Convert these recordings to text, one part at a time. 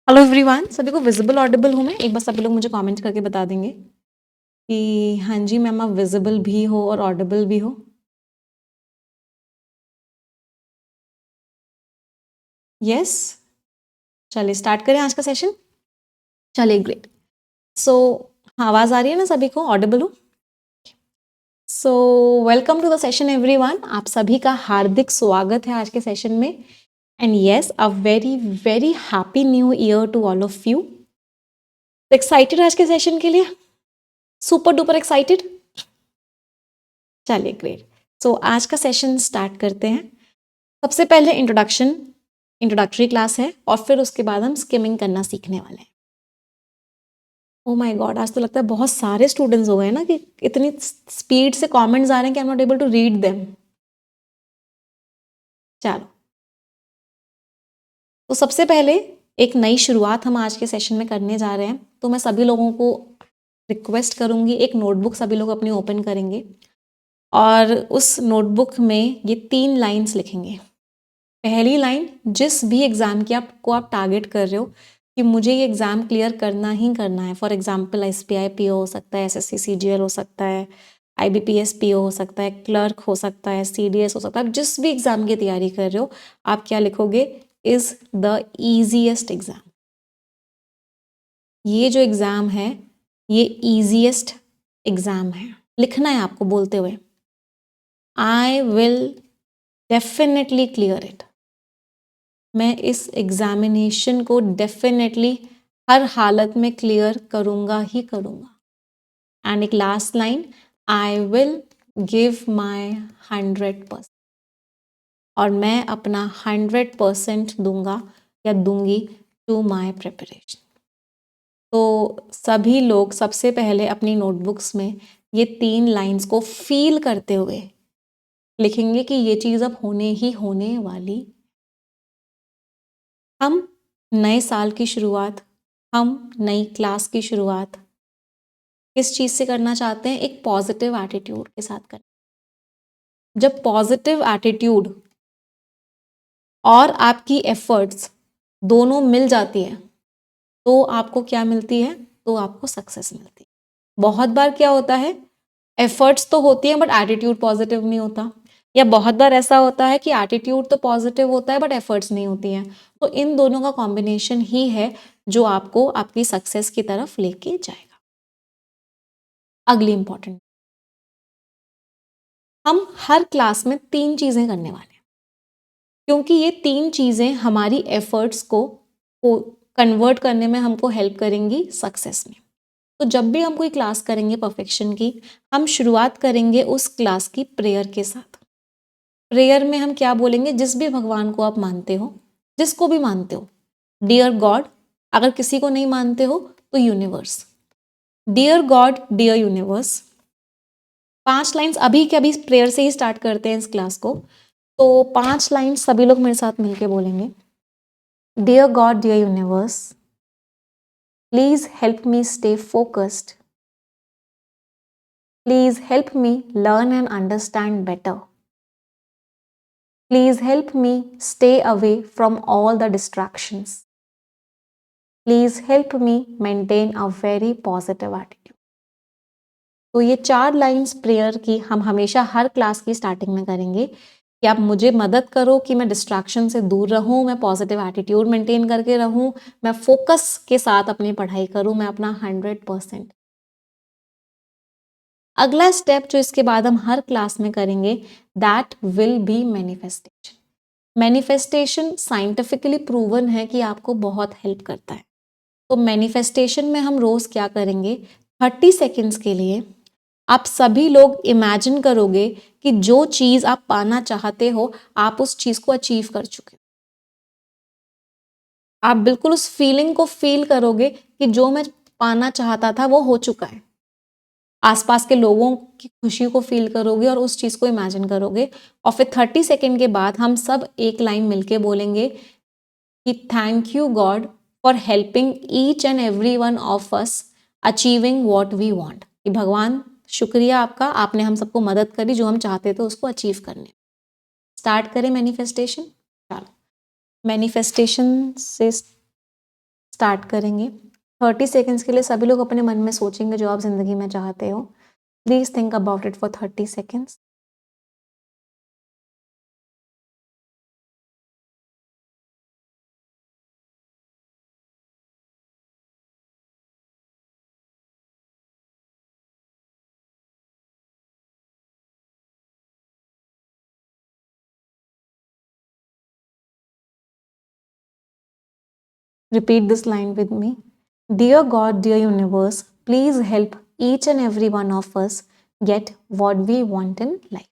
Hello everyone, सभी को visible Audible हूँ मैं? एक बार सभी लोग मुझे कमेंट करके बता देंगे कि हाँ जी मैम आप विजिबल भी हो और ऑडिबल भी हो। यस, चलिए स्टार्ट करें आज का सेशन। चलिए ग्रेट। सो आवाज़ आ रही है ना सभी को? ऑडिबल हो? So welcome to the session everyone. आप सभी का हार्दिक स्वागत है आज के सेशन में। And yes, a very very happy new year to all of you. Excited आज के सेशन के लिए? Super duper excited? चलिए ग्रेट। सो आज का सेशन स्टार्ट करते हैं। सबसे पहले इंट्रोडक्टरी क्लास है और फिर उसके बाद हम स्किमिंग करना सीखने वाले हैं। ओ माय गॉड, आज तो लगता है बहुत सारे स्टूडेंट्स हो गए ना कि इतनी स्पीड से कमेंट्स आ रहे हैं कि I am not able to read them. चलो, तो सबसे पहले एक नई शुरुआत हम आज के सेशन में करने जा रहे हैं। तो मैं सभी लोगों को रिक्वेस्ट करूंगी, एक नोटबुक सभी लोग अपनी ओपन करेंगे और उस नोटबुक में ये 3 लाइन्स लिखेंगे। पहली लाइन, जिस भी एग्ज़ाम की आपको आप टारगेट कर रहे हो कि मुझे ये एग्ज़ाम क्लियर करना ही करना है। फॉर एग्जांपल एसबीआई पीओ हो सकता है, एसएससी सीजीएल हो सकता है, आईबीपीएस पीओ हो सकता है, क्लर्क हो सकता है, सीडीएस हो सकता है। आप जिस भी एग्ज़ाम की तैयारी कर रहे हो, आप क्या लिखोगे? Is the easiest exam. ये जो एग्ज़ाम है ये ईजीएस्ट एग्ज़ाम है। लिखना है आपको बोलते हुए, I will definitely clear it. मैं इस एग्जामिनेशन को डेफिनेटली हर हालत में क्लियर करूँगा ही करूँगा। एंड एक last line, I will give my 100%। और मैं अपना 100% दूंगा या दूंगी टू माई प्रिपरेशन। तो सभी लोग सबसे पहले अपनी नोटबुक्स में ये 3 लाइंस को फील करते हुए लिखेंगे कि ये चीज़ अब होने ही होने वाली। हम नए साल की शुरुआत, हम नई क्लास की शुरुआत किस चीज़ से करना चाहते हैं? एक पॉजिटिव एटीट्यूड के साथ करना। जब पॉजिटिव एटीट्यूड और आपकी एफर्ट्स दोनों मिल जाती हैं तो आपको क्या मिलती है? तो आपको सक्सेस मिलती है। बहुत बार क्या होता है, एफर्ट्स तो होती हैं बट एटीट्यूड पॉजिटिव नहीं होता, या बहुत बार ऐसा होता है कि एटीट्यूड तो पॉजिटिव होता है बट एफर्ट्स नहीं होती हैं। तो इन दोनों का कॉम्बिनेशन ही है जो आपको आपकी सक्सेस की तरफ लेके जाएगा। अगली इंपॉर्टेंट, हम हर क्लास में 3 चीज़ें करने वाले हैं क्योंकि ये 3 चीज़ें हमारी एफर्ट्स को कन्वर्ट करने में हमको हेल्प करेंगी सक्सेस में। तो जब भी हम कोई क्लास करेंगे परफेक्शन की, हम शुरुआत करेंगे उस क्लास की प्रेयर के साथ। प्रेयर में हम क्या बोलेंगे? जिस भी भगवान को आप मानते हो, जिसको भी मानते हो, डियर गॉड, अगर किसी को नहीं मानते हो तो universe. Dear God, dear universe. 5 lines अभी के अभी प्रेयर से ही स्टार्ट करते हैं इस क्लास को। तो 5 लाइन्स सभी लोग मेरे साथ मिलके बोलेंगे। Dear God, dear universe, please help me stay focused. Please help me learn and understand better. Please help me stay away from all the distractions. Please help me maintain a very positive attitude. तो ये 4 lines prayer की हम हमेशा हर class की starting में करेंगे कि आप मुझे मदद करो कि मैं डिस्ट्रैक्शन से दूर रहूं, मैं पॉजिटिव एटीट्यूड मेंटेन करके रहूं, मैं फोकस के साथ अपनी पढ़ाई करूं, मैं अपना 100%। अगला स्टेप जो इसके बाद हम हर क्लास में करेंगे, that will be manifestation. Manifestation scientifically proven है कि आपको बहुत हेल्प करता है। तो मैनिफेस्टेशन में हम रोज क्या करेंगे? 30 सेकेंड्स के लिए आप सभी लोग इमेजिन करोगे कि जो चीज आप पाना चाहते हो आप उस चीज को अचीव कर चुके हो। आप बिल्कुल उस फीलिंग को फील करोगे कि जो मैं पाना चाहता था वो हो चुका है। आसपास के लोगों की खुशी को फील करोगे और उस चीज को इमेजिन करोगे। और फिर 30 सेकेंड के बाद हम सब एक लाइन मिलके बोलेंगे कि thank you God for helping each and every one of us achieving what we want. कि भगवान शुक्रिया आपका, आपने हम सबको मदद करी जो हम चाहते थे उसको अचीव करने। स्टार्ट करें मैनिफेस्टेशन। चलो मैनिफेस्टेशन से स्टार्ट करेंगे। 30 सेकेंड्स के लिए सभी लोग अपने मन में सोचेंगे जो आप ज़िंदगी में चाहते हो। Please think about it for 30 seconds. Repeat this line with me. Dear God, dear universe, please help each and every one of us get what we want in life.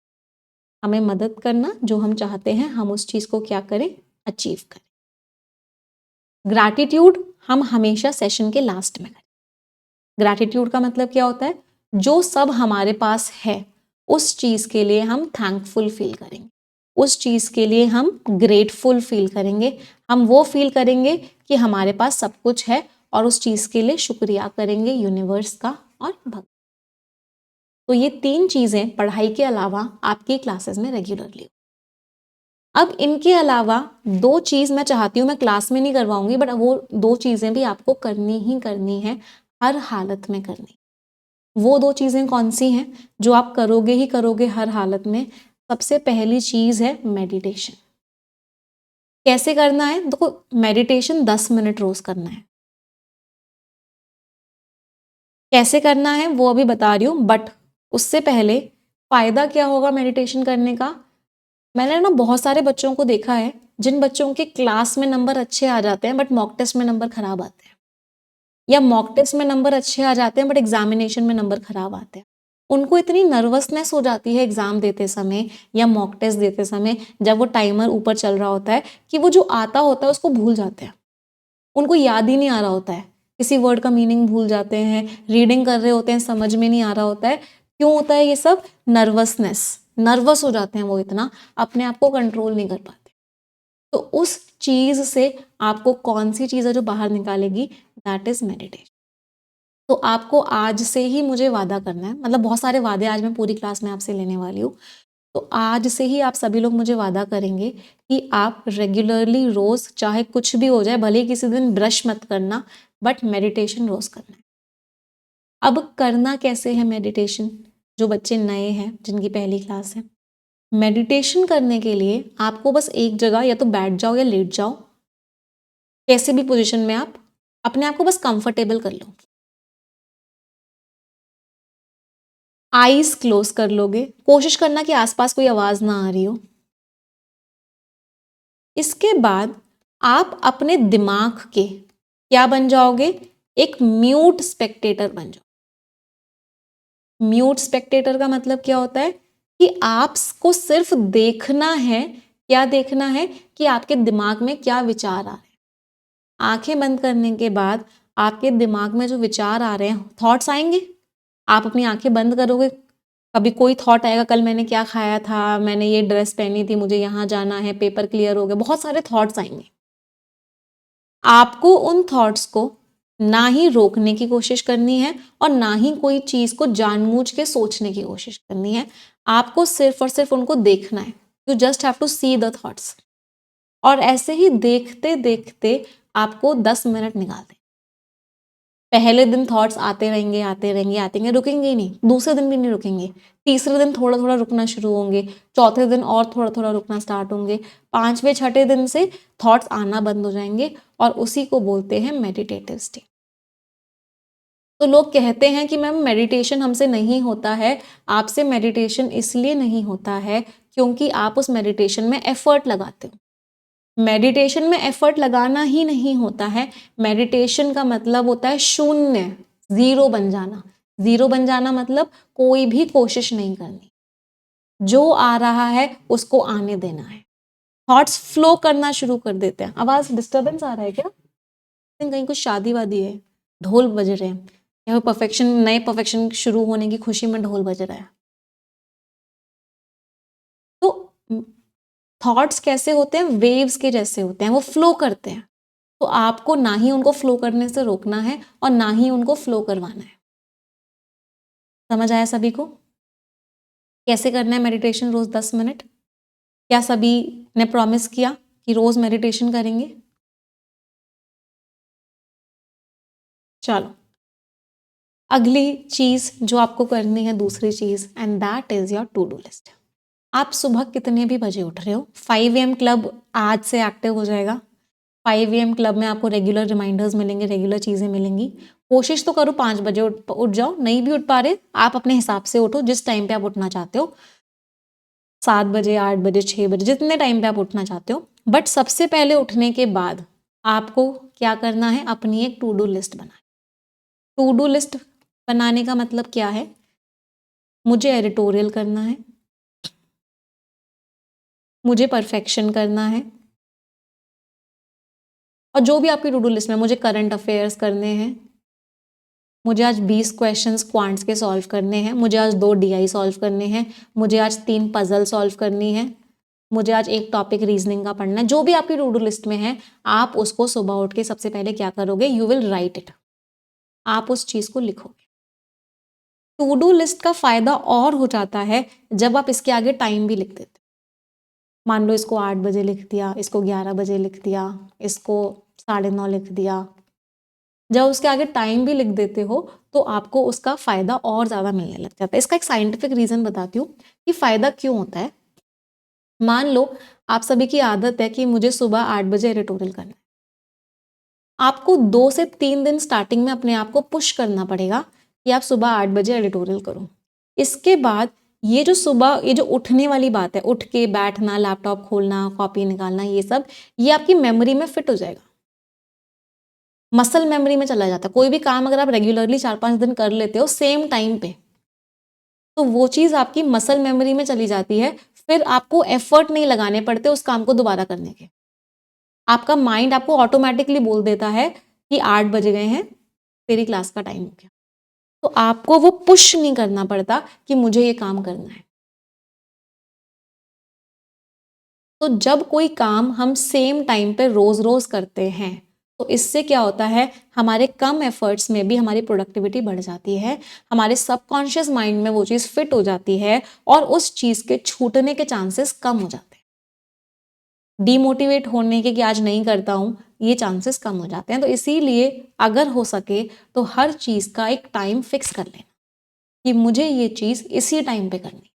हमें मदद करना, जो हम चाहते हैं हम उस चीज़ को क्या करें, अचीव करें। ग्रैटिट्यूड हम हमेशा सेशन के लास्ट में करें। ग्रैटिट्यूड का मतलब क्या होता है, जो सब हमारे पास है उस चीज़ के लिए हम थैंकफुल फील करेंगे, उस चीज़ के लिए हम ग्रेटफुल फील करेंगे, हम वो फील करेंगे कि हमारे पास सब कुछ है और उस चीज़ के लिए शुक्रिया करेंगे यूनिवर्स का और भगवान। तो ये 3 चीज़ें पढ़ाई के अलावा आपकी क्लासेस में रेगुलरली। अब इनके अलावा 2 चीज़ मैं चाहती हूँ, मैं क्लास में नहीं करवाऊंगी, बट वो 2 चीज़ें भी आपको करनी ही करनी है, हर हालत में करनी। वो 2 चीज़ें कौन सी हैं जो आप करोगे ही करोगे हर हालत में? सबसे पहली चीज़ है मेडिटेशन। कैसे करना है? देखो, मेडिटेशन 10 मिनट रोज करना है। कैसे करना है वो अभी बता रही हूँ, बट उससे पहले फायदा क्या होगा मेडिटेशन करने का? मैंने ना बहुत सारे बच्चों को देखा है, जिन बच्चों के क्लास में नंबर अच्छे आ जाते हैं बट मॉक टेस्ट में नंबर खराब आते हैं, या मॉक टेस्ट में नंबर अच्छे आ जाते हैं बट एग्जामिनेशन में नंबर खराब आते हैं। उनको इतनी नर्वसनेस हो जाती है एग्जाम देते समय या मॉक टेस्ट देते समय, जब वो टाइमर ऊपर चल रहा होता है, कि वो जो आता होता है उसको भूल जाते हैं, उनको याद ही नहीं आ रहा होता है, किसी वर्ड का मीनिंग भूल जाते हैं, रीडिंग कर रहे होते हैं समझ में नहीं आ रहा होता है। क्यों होता है ये सब? नर्वसनेस, नर्वस हो जाते हैं वो, इतना अपने आप को कंट्रोल नहीं कर पाते। तो उस चीज से आपको कौन सी चीज है जो बाहर निकालेगी? That is meditation. तो आपको आज से ही मुझे वादा करना है, मतलब बहुत सारे वादे आज मैं पूरी क्लास में आपसे लेने वाली हूँ। तो आज से ही आप सभी लोग मुझे वादा करेंगे कि आप रेगुलरली रोज, चाहे कुछ भी हो जाए, भले ही किसी दिन ब्रश मत करना, बट मेडिटेशन रोज करना है। अब करना कैसे है मेडिटेशन? जो बच्चे नए हैं, जिनकी पहली क्लास है, मेडिटेशन करने के लिए आपको बस एक जगह या तो बैठ जाओ या लेट जाओ, कैसे भी पोजीशन में आप अपने आप को बस कंफर्टेबल कर लो। आईज क्लोज कर लोगे, कोशिश करना कि आसपास कोई आवाज ना आ रही हो। इसके बाद आप अपने दिमाग के क्या बन जाओगे? एक म्यूट स्पेक्टेटर बन जाओ। म्यूट स्पेक्टेटर का मतलब क्या होता है? कि आपको सिर्फ देखना है। क्या देखना है? कि आपके दिमाग में क्या विचार आ रहे हैं। आंखें बंद करने के बाद आपके दिमाग में जो विचार आ रहे हैं, थॉट्स आएंगे, आप अपनी आंखें बंद करोगे, कभी कोई थॉट आएगा, कल मैंने क्या खाया था, मैंने ये ड्रेस पहनी थी, मुझे यहाँ जाना है, पेपर क्लियर हो गया, बहुत सारे थॉट्स आएंगे। आपको उन थॉट्स को ना ही रोकने की कोशिश करनी है और ना ही कोई चीज को जानबूझ के सोचने की कोशिश करनी है। आपको सिर्फ और सिर्फ उनको देखना है। You just have to see the thoughts. और ऐसे ही देखते देखते आपको 10 मिनट निकाल दें। पहले दिन थॉट्स आते रहेंगे आते रहेंगे आते रहेंगे, रुकेंगे ही नहीं। दूसरे दिन भी नहीं रुकेंगे। तीसरे दिन थोड़ा थोड़ा रुकना शुरू होंगे। चौथे दिन और थोड़ा थोड़ा रुकना स्टार्ट होंगे। 5वें 6ठे दिन से थॉट्स आना बंद हो जाएंगे और उसी को बोलते हैं मेडिटेटिव स्टेट। तो लोग कहते हैं कि मैम मेडिटेशन हमसे नहीं होता है। आपसे मेडिटेशन इसलिए नहीं होता है क्योंकि आप उस मेडिटेशन में एफर्ट लगाते हो। मेडिटेशन में एफर्ट लगाना ही नहीं होता है। मेडिटेशन का मतलब होता है शून्य, जीरो बन जाना। जीरो बन जाना मतलब कोई भी कोशिश नहीं करनी, जो आ रहा है उसको आने देना है। थॉट्स फ्लो करना शुरू कर देते हैं। आवाज डिस्टरबेंस आ रहा है क्या? कहीं कुछ शादी वादी है, ढोल बज रहे हैं, या परफेक्शन, नए परफेक्शन शुरू होने की खुशी में ढोल बज रहा है। तो थॉट्स कैसे होते हैं? वेव्स के जैसे होते हैं, वो फ्लो करते हैं। तो आपको ना ही उनको फ्लो करने से रोकना है और ना ही उनको फ्लो करवाना है। समझ आया सभी को? कैसे करना है मेडिटेशन रोज 10 मिनट? क्या सभी ने प्रॉमिस किया कि रोज मेडिटेशन करेंगे? चलो, अगली चीज जो आपको करनी है, दूसरी चीज, and that is your to do list. आप सुबह कितने भी बजे उठ रहे हो, 5 AM क्लब आज से एक्टिव हो जाएगा। 5 AM क्लब में आपको रेगुलर रिमाइंडर्स मिलेंगे, रेगुलर चीजें मिलेंगी। कोशिश तो करो 5 बजे उठ जाओ, नहीं भी उठ पा रहे आप अपने हिसाब से उठो, जिस टाइम पे आप उठना चाहते हो, 7 बजे, 8 बजे, 6 बजे, जितने टाइम पे आप उठना चाहते हो। बट सबसे पहले उठने के बाद आपको क्या करना है, अपनी एक टू डू लिस्ट बनानी। टू डू लिस्ट बनाने का मतलब क्या है, मुझे एडिटोरियल करना है, मुझे परफेक्शन करना है, और जो भी आपकी टू डू लिस्ट में, मुझे करंट अफेयर्स करने हैं, मुझे आज 20 क्वेश्चंस क्वांट्स के सॉल्व करने हैं, मुझे आज 2 DI सॉल्व करने हैं, मुझे आज 3 पजल सॉल्व करनी है, मुझे आज एक टॉपिक रीजनिंग का पढ़ना है। जो भी आपकी टू डू लिस्ट में है, आप उसको सुबह उठ के सबसे पहले क्या करोगे, यू विल राइट इट। आप उस चीज को लिखोगे। टू डू लिस्ट का फायदा और हो जाता है जब आप इसके आगे टाइम भी लिख देते। मान लो इसको 8 बजे लिख दिया, इसको 11 बजे लिख दिया, इसको 9:30 लिख दिया। जब उसके आगे टाइम भी लिख देते हो तो आपको उसका फायदा और ज्यादा मिलने लग जाता है। इसका एक साइंटिफिक रीजन बताती हूँ कि फायदा क्यों होता है। मान लो आप सभी की आदत है कि मुझे सुबह 8 बजे एडिटोरियल करना है। आपको 2 से 3 दिन स्टार्टिंग में अपने आप को पुश करना पड़ेगा कि आप सुबह 8 बजे एडिटोरियल करो। इसके बाद ये जो सुबह, ये जो उठने वाली बात है, उठ के बैठना, लैपटॉप खोलना, कॉपी निकालना, ये सब, ये आपकी मेमोरी में फिट हो जाएगा, मसल मेमोरी में चला जाता है। कोई भी काम अगर आप रेगुलरली 4-5 दिन कर लेते हो सेम टाइम पे, तो वो चीज आपकी मसल मेमोरी में चली जाती है। फिर आपको एफर्ट नहीं लगाने पड़ते उस काम को दोबारा करने के। आपका माइंड आपको ऑटोमेटिकली बोल देता है कि 8 बज गए हैं, तेरी क्लास का टाइम हो गया। तो आपको वो पुश नहीं करना पड़ता कि मुझे ये काम करना है। तो जब कोई काम हम सेम टाइम पे रोज रोज करते हैं तो इससे क्या होता है, हमारे कम एफर्ट्स में भी हमारी प्रोडक्टिविटी बढ़ जाती है, हमारे सबकॉन्शियस माइंड में वो चीज़ फिट हो जाती है और उस चीज़ के छूटने के चांसेस कम हो जाते हैं। डीमोटिवेट होने के कि आज नहीं करता हूं, ये चांसेस कम हो जाते हैं। तो इसीलिए अगर हो सके तो हर चीज़ का एक टाइम फिक्स कर लेना कि मुझे ये चीज़ इसी टाइम पे करनी,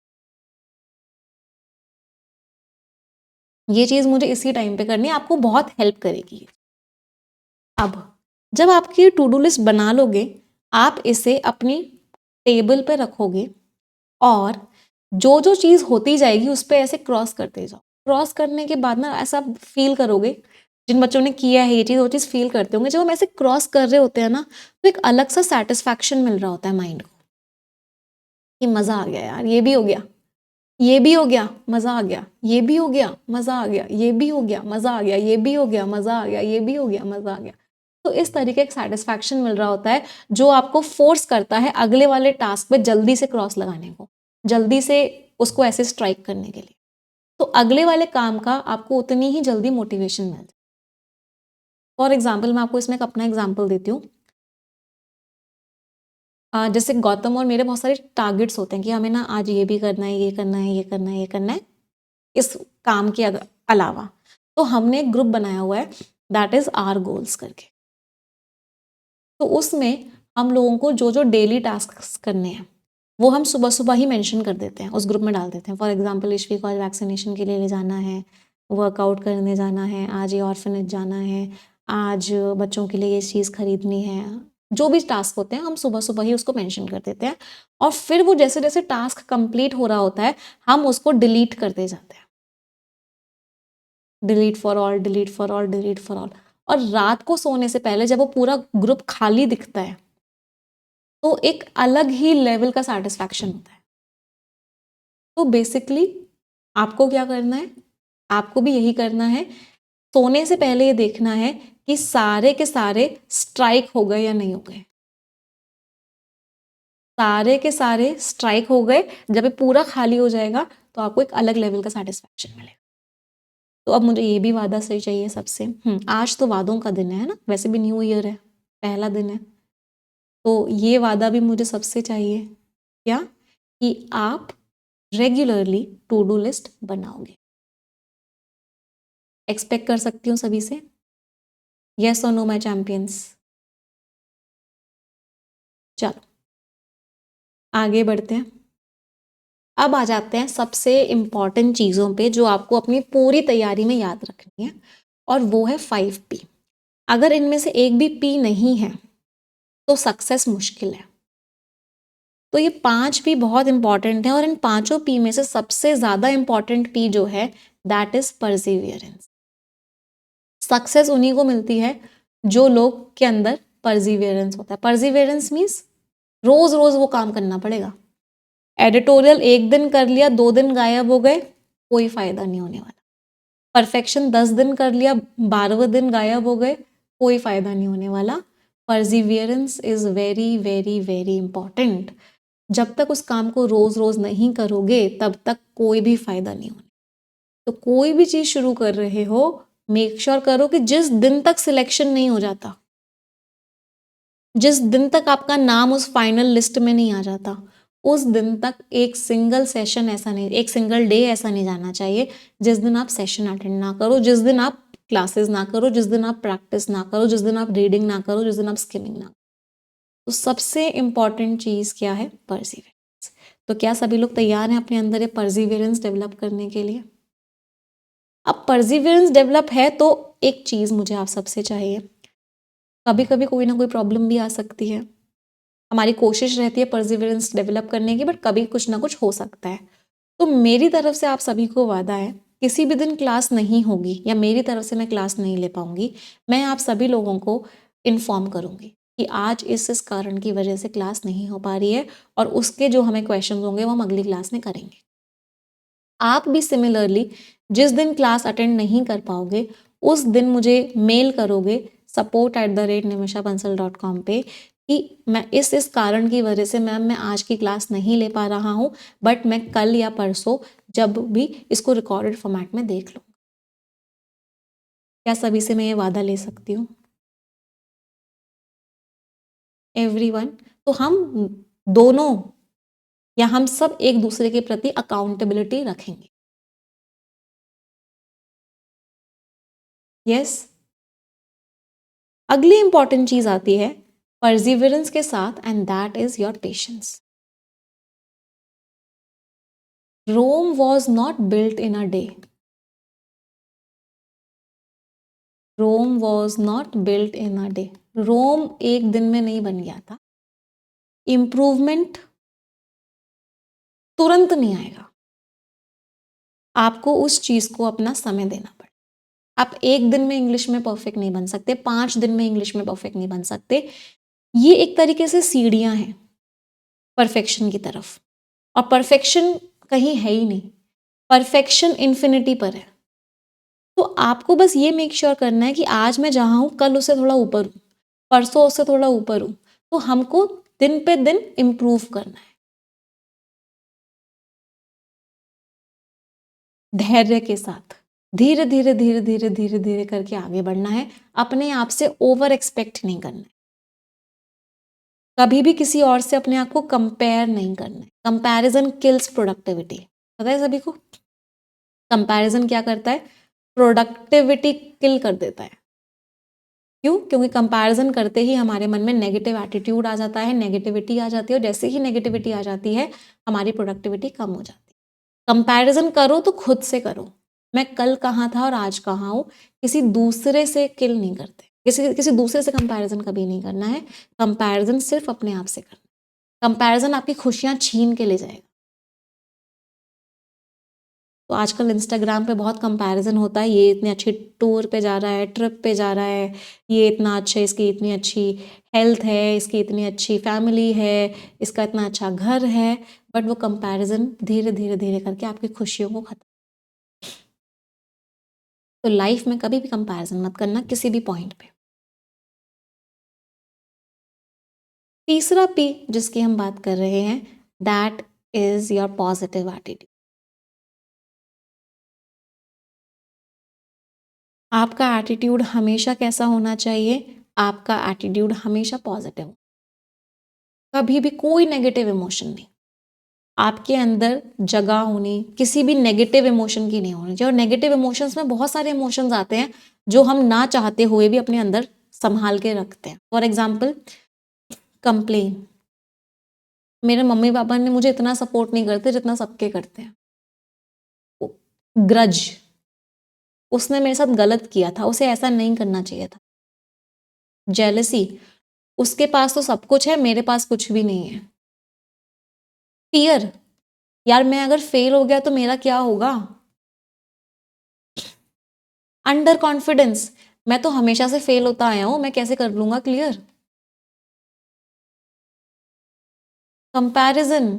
ये चीज़ मुझे इसी टाइम पे करनी है, आपको बहुत हेल्प करेगी। अब जब आपकी टू डू लिस्ट बना लोगे, आप इसे अपनी टेबल पे रखोगे और जो जो चीज़ होती जाएगी उस पे ऐसे क्रॉस करते जाओ। क्रॉस करने के बाद ना ऐसा फील करोगे, जिन बच्चों ने किया है ये चीज़, वो चीज़ फील करते होंगे, जब हम ऐसे क्रॉस कर रहे होते हैं ना तो एक अलग सा सेटिस्फैक्शन मिल रहा होता है माइंड को कि मज़ा आ गया यार, ये भी हो गया, ये भी हो गया, मज़ा आ गया, ये भी हो गया, मज़ा आ गया, ये भी हो गया, मज़ा आ गया, ये भी हो गया, मज़ा आ गया, ये भी हो गया, मज़ा आ गया। तो इस तरीके का सेटिस्फैक्शन मिल रहा होता है जो आपको फोर्स करता है अगले वाले टास्क पे जल्दी से क्रॉस लगाने को, जल्दी से उसको ऐसे स्ट्राइक करने के लिए। तो अगले वाले काम का आपको उतनी ही जल्दी मोटिवेशन मिल जाए। फॉर एग्जाम्पल मैं आपको इसमें एक अपना एग्जाम्पल देती हूँ। जैसे गौतम और मेरे बहुत सारे टारगेट्स होते हैं कि हमें ना आज ये भी करना है, ये करना है, ये करना है, ये करना है, इस काम के अलावा। तो हमने एक ग्रुप बनाया हुआ है, दैट इज आर गोल्स करके। तो उसमें हम लोगों को जो जो डेली टास्क करने हैं वो हम सुबह सुबह ही मेंशन कर देते हैं, उस ग्रुप में डाल देते हैं। फॉर एग्जांपल ईशवी को आज वैक्सीनेशन के लिए ले जाना है, वर्कआउट करने जाना है, आज ये ऑर्फनेज जाना है, आज बच्चों के लिए ये चीज़ खरीदनी है। जो भी टास्क होते हैं हम सुबह सुबह ही उसको मेंशन कर देते हैं और फिर वो जैसे जैसे टास्क कंप्लीट हो रहा होता है हम उसको डिलीट करते जाते हैं, delete for all, delete for all, delete for all. और रात को सोने से पहले जब वो पूरा ग्रुप खाली दिखता है तो एक अलग ही लेवल का सेटिस्फैक्शन होता है। तो बेसिकली आपको क्या करना है, आपको भी यही करना है, सोने से पहले ये देखना है कि सारे के सारे स्ट्राइक हो गए या नहीं हो गए। सारे के सारे स्ट्राइक हो गए, जब ये पूरा खाली हो जाएगा तो आपको एक अलग लेवल का सेटिस्फैक्शन मिलेगा। तो अब मुझे ये भी वादा सही चाहिए सबसे। आज तो वादों का दिन है ना, वैसे भी न्यू ईयर है, पहला दिन है, तो ये वादा भी मुझे सबसे चाहिए, क्या, कि आप रेगुलरली टू डू लिस्ट बनाओगे। एक्सपेक्ट कर सकती हूँ सभी से, येस और नो माय चैंपियंस। चलो आगे बढ़ते हैं। अब आ जाते हैं सबसे इम्पॉर्टेंट चीज़ों पे जो आपको अपनी पूरी तैयारी में याद रखनी है, और वो है 5P। अगर इनमें से एक भी P नहीं है तो सक्सेस मुश्किल है। तो ये 5 P बहुत इंपॉर्टेंट है, और इन 5 P में से सबसे ज़्यादा इंपॉर्टेंट P जो है दैट इज परसिवियरेंस। सक्सेस उन्हीं को मिलती है जो लोग के अंदर परसिवियरेंस होता है। परसिवियरेंस मीन्स रोज रोज वो काम करना पड़ेगा। एडिटोरियल एक दिन कर लिया, 2 दिन गायब हो गए, कोई फायदा नहीं होने वाला। परफेक्शन 10 दिन कर लिया, 12वें दिन गायब हो गए, कोई फायदा नहीं होने वाला। Perseverance is very very very important. जब तक उस काम को रोज रोज नहीं करोगे तब तक कोई भी फायदा नहीं होने। तो कोई भी चीज शुरू कर रहे हो, मेक श्योर करो कि जिस दिन तक सिलेक्शन नहीं हो जाता, जिस दिन तक आपका नाम उस फाइनल लिस्ट में नहीं आ जाता, उस दिन तक एक सिंगल सेशन ऐसा नहीं, एक सिंगल डे ऐसा नहीं जाना चाहिए जिस दिन आप सेशन अटेंड ना करो, जिस दिन आप क्लासेस ना करो, जिस दिन आप प्रैक्टिस ना करो, जिस दिन आप रीडिंग ना करो, जिस दिन आप स्किमिंग ना करो। तो सबसे इंपॉर्टेंट चीज क्या है? परसिवियरेंस। तो क्या सभी लोग तैयार हैं अपने अंदर ये परसिवियरेंस डेवलप करने के लिए? अब परसिवियरेंस डेवलप है तो एक चीज मुझे आप सबसे चाहिए, कभी कभी कोई ना कोई प्रॉब्लम भी आ सकती है। हमारी कोशिश रहती है परसिवियरेंस डेवलप करने की, बट कभी कुछ ना कुछ हो सकता है। तो मेरी तरफ से आप सभी को वादा है, किसी भी दिन क्लास नहीं होगी या मेरी तरफ से मैं क्लास नहीं ले पाऊंगी, मैं आप सभी लोगों को इन्फॉर्म करूंगी कि आज इस कारण की वजह से क्लास नहीं हो पा रही है, और उसके जो हमें क्वेश्चन होंगे वो हम अगली क्लास में करेंगे। आप भी सिमिलरली जिस दिन क्लास अटेंड नहीं कर पाओगे उस दिन मुझे मेल करोगे support@nimishabansal.com पे कि मैं इस कारण की वजह से मैम मैं आज की क्लास नहीं ले पा रहा हूँ, बट मैं कल या परसों जब भी इसको रिकॉर्डेड फॉर्मेट में देख लूँ। क्या सभी से मैं ये वादा ले सकती हूँ? एवरीवन। तो हम दोनों या हम सब एक दूसरे के प्रति अकाउंटेबिलिटी रखेंगे। यस। अगली इंपॉर्टेंट चीज आती है परसिवियरेंस के साथ, and that is your patience. Rome was not built in a day. Rome was not built in a day. Rome एक दिन में नहीं बन गया था। इंप्रूवमेंट तुरंत नहीं आएगा, आपको उस चीज को अपना समय देना पड़ेगा। आप एक दिन में इंग्लिश में परफेक्ट नहीं बन सकते, 5 दिन में इंग्लिश में परफेक्ट नहीं बन सकते। ये एक तरीके से सीढ़ियां हैं परफेक्शन की तरफ, और परफेक्शन कहीं है ही नहीं, परफेक्शन इन्फिनिटी पर है। तो आपको बस ये मेक श्योर करना है कि आज मैं जहां हूं कल उससे थोड़ा ऊपर हूं, परसों उससे थोड़ा ऊपर हूं। तो हमको दिन पे दिन इम्प्रूव करना है, धैर्य के साथ धीरे धीरे धीरे धीरे धीरे धीरे करके आगे बढ़ना है। अपने आप से ओवर एक्सपेक्ट नहीं करना है, कभी भी किसी और से अपने आप को कंपेयर नहीं करना है। कंपैरिजन किल्स प्रोडक्टिविटी, पता है सभी को? कंपैरिजन क्या करता है? प्रोडक्टिविटी किल कर देता है। क्यों? क्योंकि कंपैरिजन करते ही हमारे मन में नेगेटिव एटीट्यूड आ जाता है, नेगेटिविटी आ जाती है, और जैसे ही नेगेटिविटी आ जाती है हमारी प्रोडक्टिविटी कम हो जाती है। कंपैरिजन करो तो खुद से करो, मैं कल कहाँ था और आज कहाँ हूँ। किसी दूसरे से किल नहीं करते, किसी दूसरे से कंपैरिजन कभी नहीं करना है। कंपैरिजन सिर्फ अपने आप से करना। कंपैरिजन आपकी खुशियाँ छीन के ले जाएगा। तो आजकल इंस्टाग्राम पे बहुत कंपैरिजन होता है, ये इतनी अच्छी टूर पे जा रहा है, ट्रिप पे जा रहा है, ये इतना अच्छा, इसकी इतनी अच्छी हेल्थ है, इसकी इतनी अच्छी फैमिली है, इसका इतना अच्छा घर है, बट वो कंपैरिजन धीरे धीरे धीरे करके आपकी खुशियों को खत्म। तो लाइफ में कभी भी कंपैरिजन मत करना किसी भी पॉइंट पे। तीसरा पी जिसकी हम बात कर रहे हैं that is your positive attitude. आपका एटीट्यूड हमेशा कैसा होना चाहिए? आपका एटीट्यूड हमेशा पॉजिटिव, कभी भी कोई नेगेटिव इमोशन नहीं आपके अंदर जगह होनी, किसी भी नेगेटिव इमोशन की नहीं होनी चाहिए। और नेगेटिव इमोशंस में बहुत सारे इमोशंस आते हैं जो हम ना चाहते हुए भी अपने अंदर संभाल के रखते हैं। फॉर एग्जाम्पल कंप्लेन, मेरे मम्मी पापा ने मुझे इतना सपोर्ट नहीं करते जितना सबके करते हैं। ग्रज, उसने मेरे साथ गलत किया था, उसे ऐसा नहीं करना चाहिए था। जेलसी, उसके पास तो सब कुछ है, मेरे पास कुछ भी नहीं है। फियर, यार मैं अगर फेल हो गया तो मेरा क्या होगा। अंडर कॉन्फिडेंस, मैं तो हमेशा से फेल होता आया हूं, मैं कैसे कर लूंगा क्लियर। कंपैरिजन,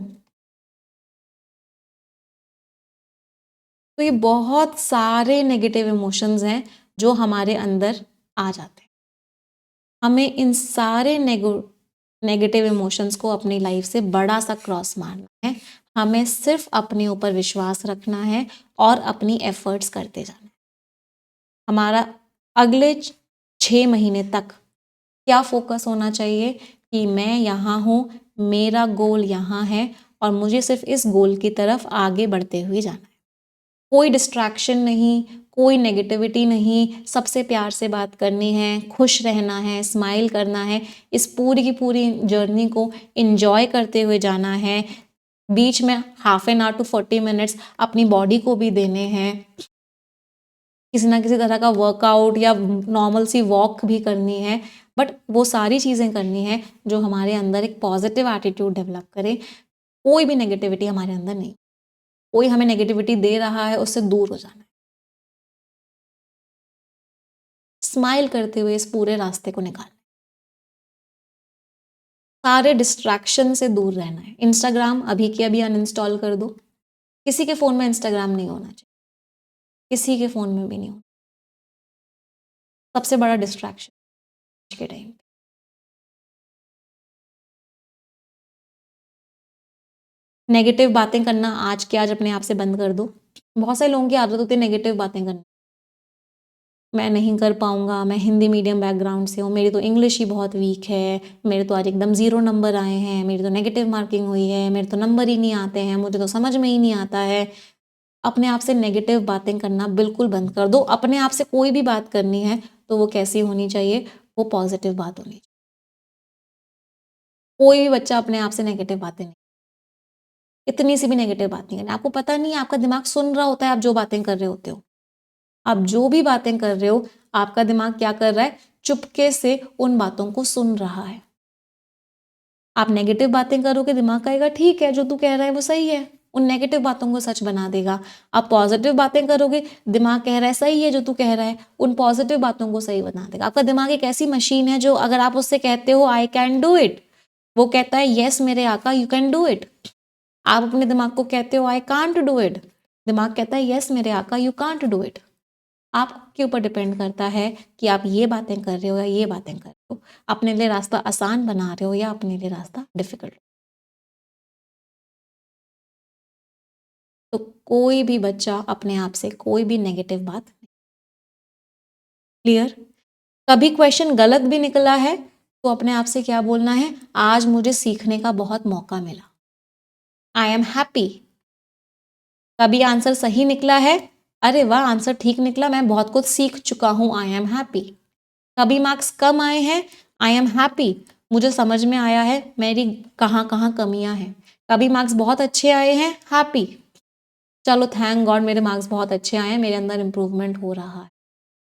तो ये बहुत सारे नेगेटिव इमोशंस हैं जो हमारे अंदर आ जाते हैं। हमें इन सारे नेगेटिव इमोशंस को अपनी लाइफ से बड़ा सा क्रॉस मारना है। हमें सिर्फ अपने ऊपर विश्वास रखना है और अपनी एफर्ट्स करते जाना है। हमारा अगले 6 महीने तक क्या फोकस होना चाहिए कि मैं यहाँ हूँ, मेरा गोल यहाँ है और मुझे सिर्फ इस गोल की तरफ आगे बढ़ते हुए जाना है। कोई डिस्ट्रैक्शन नहीं, कोई नेगेटिविटी नहीं, सबसे प्यार से बात करनी है, खुश रहना है, स्माइल करना है, इस पूरी की पूरी जर्नी को एंजॉय करते हुए जाना है। बीच में ½ एन आवर टू 40 मिनट्स अपनी बॉडी को भी देने हैं, किसी ना किसी तरह का वर्कआउट या नॉर्मल सी वॉक भी करनी है, बट वो सारी चीज़ें करनी है जो हमारे अंदर एक पॉजिटिव एटीट्यूड डेवलप करे। कोई भी नेगेटिविटी हमारे अंदर नहीं, कोई हमें नेगेटिविटी दे रहा है उससे दूर हो जाना है, स्माइल करते हुए इस पूरे रास्ते को निकालना है, सारे डिस्ट्रैक्शन से दूर रहना है। इंस्टाग्राम अभी के अभी अनइंस्टॉल कर दो, किसी के फ़ोन में इंस्टाग्राम नहीं होना चाहिए, किसी के फ़ोन में भी नहीं होना। सबसे बड़ा डिस्ट्रैक्शन आज के टाइम। नेगेटिव बातें करना आज के आज अपने आप से बंद कर दो। बहुत सारे लोगों की आदत होती है नेगेटिव बातें करना, मैं नहीं कर पाऊंगा, मैं हिंदी मीडियम बैकग्राउंड से हूँ, मेरी तो इंग्लिश ही बहुत वीक है, मेरे तो आज एकदम 0 नंबर आए हैं, मेरी तो नेगेटिव मार्किंग हुई है, मेरे तो नंबर ही नहीं आते हैं, मुझे तो समझ में ही नहीं आता है। अपने आप से नेगेटिव बातें करना बिल्कुल बंद कर दो। अपने आप से कोई भी बात करनी है तो वो कैसी होनी चाहिए, वो पॉजिटिव बात होनी चाहिए। कोई भी बच्चा अपने आप से नेगेटिव बातें नहीं, इतनी सी भी नेगेटिव बात नहीं करनी। आपको पता नहीं है, आपका दिमाग सुन रहा होता है आप जो बातें कर रहे होते हो। आप जो भी बातें कर रहे हो, आपका दिमाग क्या कर रहा है, चुपके से उन बातों को सुन रहा है। आप नेगेटिव बातें करोगे, दिमाग कहेगा ठीक है जो तू कह रहा है वो सही है, उन नेगेटिव बातों को सच बना देगा। आप पॉजिटिव बातें करोगे, दिमाग कह रहा है सही है जो तू कह रहा है, उन पॉजिटिव बातों को सही बना देगा। आपका दिमाग एक ऐसी मशीन है जो अगर आप उससे कहते हो आई कैन डू इट, वो कहता है यस मेरे आका यू कैन डू इट। आप अपने दिमाग को कहते हो आई कांट डू इट, दिमाग कहता है यस मेरे आका यू कांट डू इट। आपके ऊपर डिपेंड करता है कि आप ये बातें कर रहे हो या ये बातें कर रहे हो, अपने लिए रास्ता आसान बना रहे हो या अपने लिए रास्ता डिफिकल्ट। तो कोई भी बच्चा अपने आप से कोई भी नेगेटिव बात, क्लियर। कभी क्वेश्चन गलत भी निकला है तो अपने आप से क्या बोलना है, आज मुझे सीखने का बहुत मौका मिला, आई एम हैप्पी। कभी आंसर सही निकला है, अरे वाह आंसर ठीक निकला, मैं बहुत कुछ सीख चुका हूं, आई एम हैप्पी। कभी मार्क्स कम आए हैं, आई एम हैप्पी, मुझे समझ में आया है मेरी कहाँ कहाँ कमियां हैं। कभी मार्क्स बहुत अच्छे आए हैं, हैप्पी, चलो थैंक गॉड मेरे मार्क्स बहुत अच्छे आए हैं, मेरे अंदर इंप्रूवमेंट हो रहा है।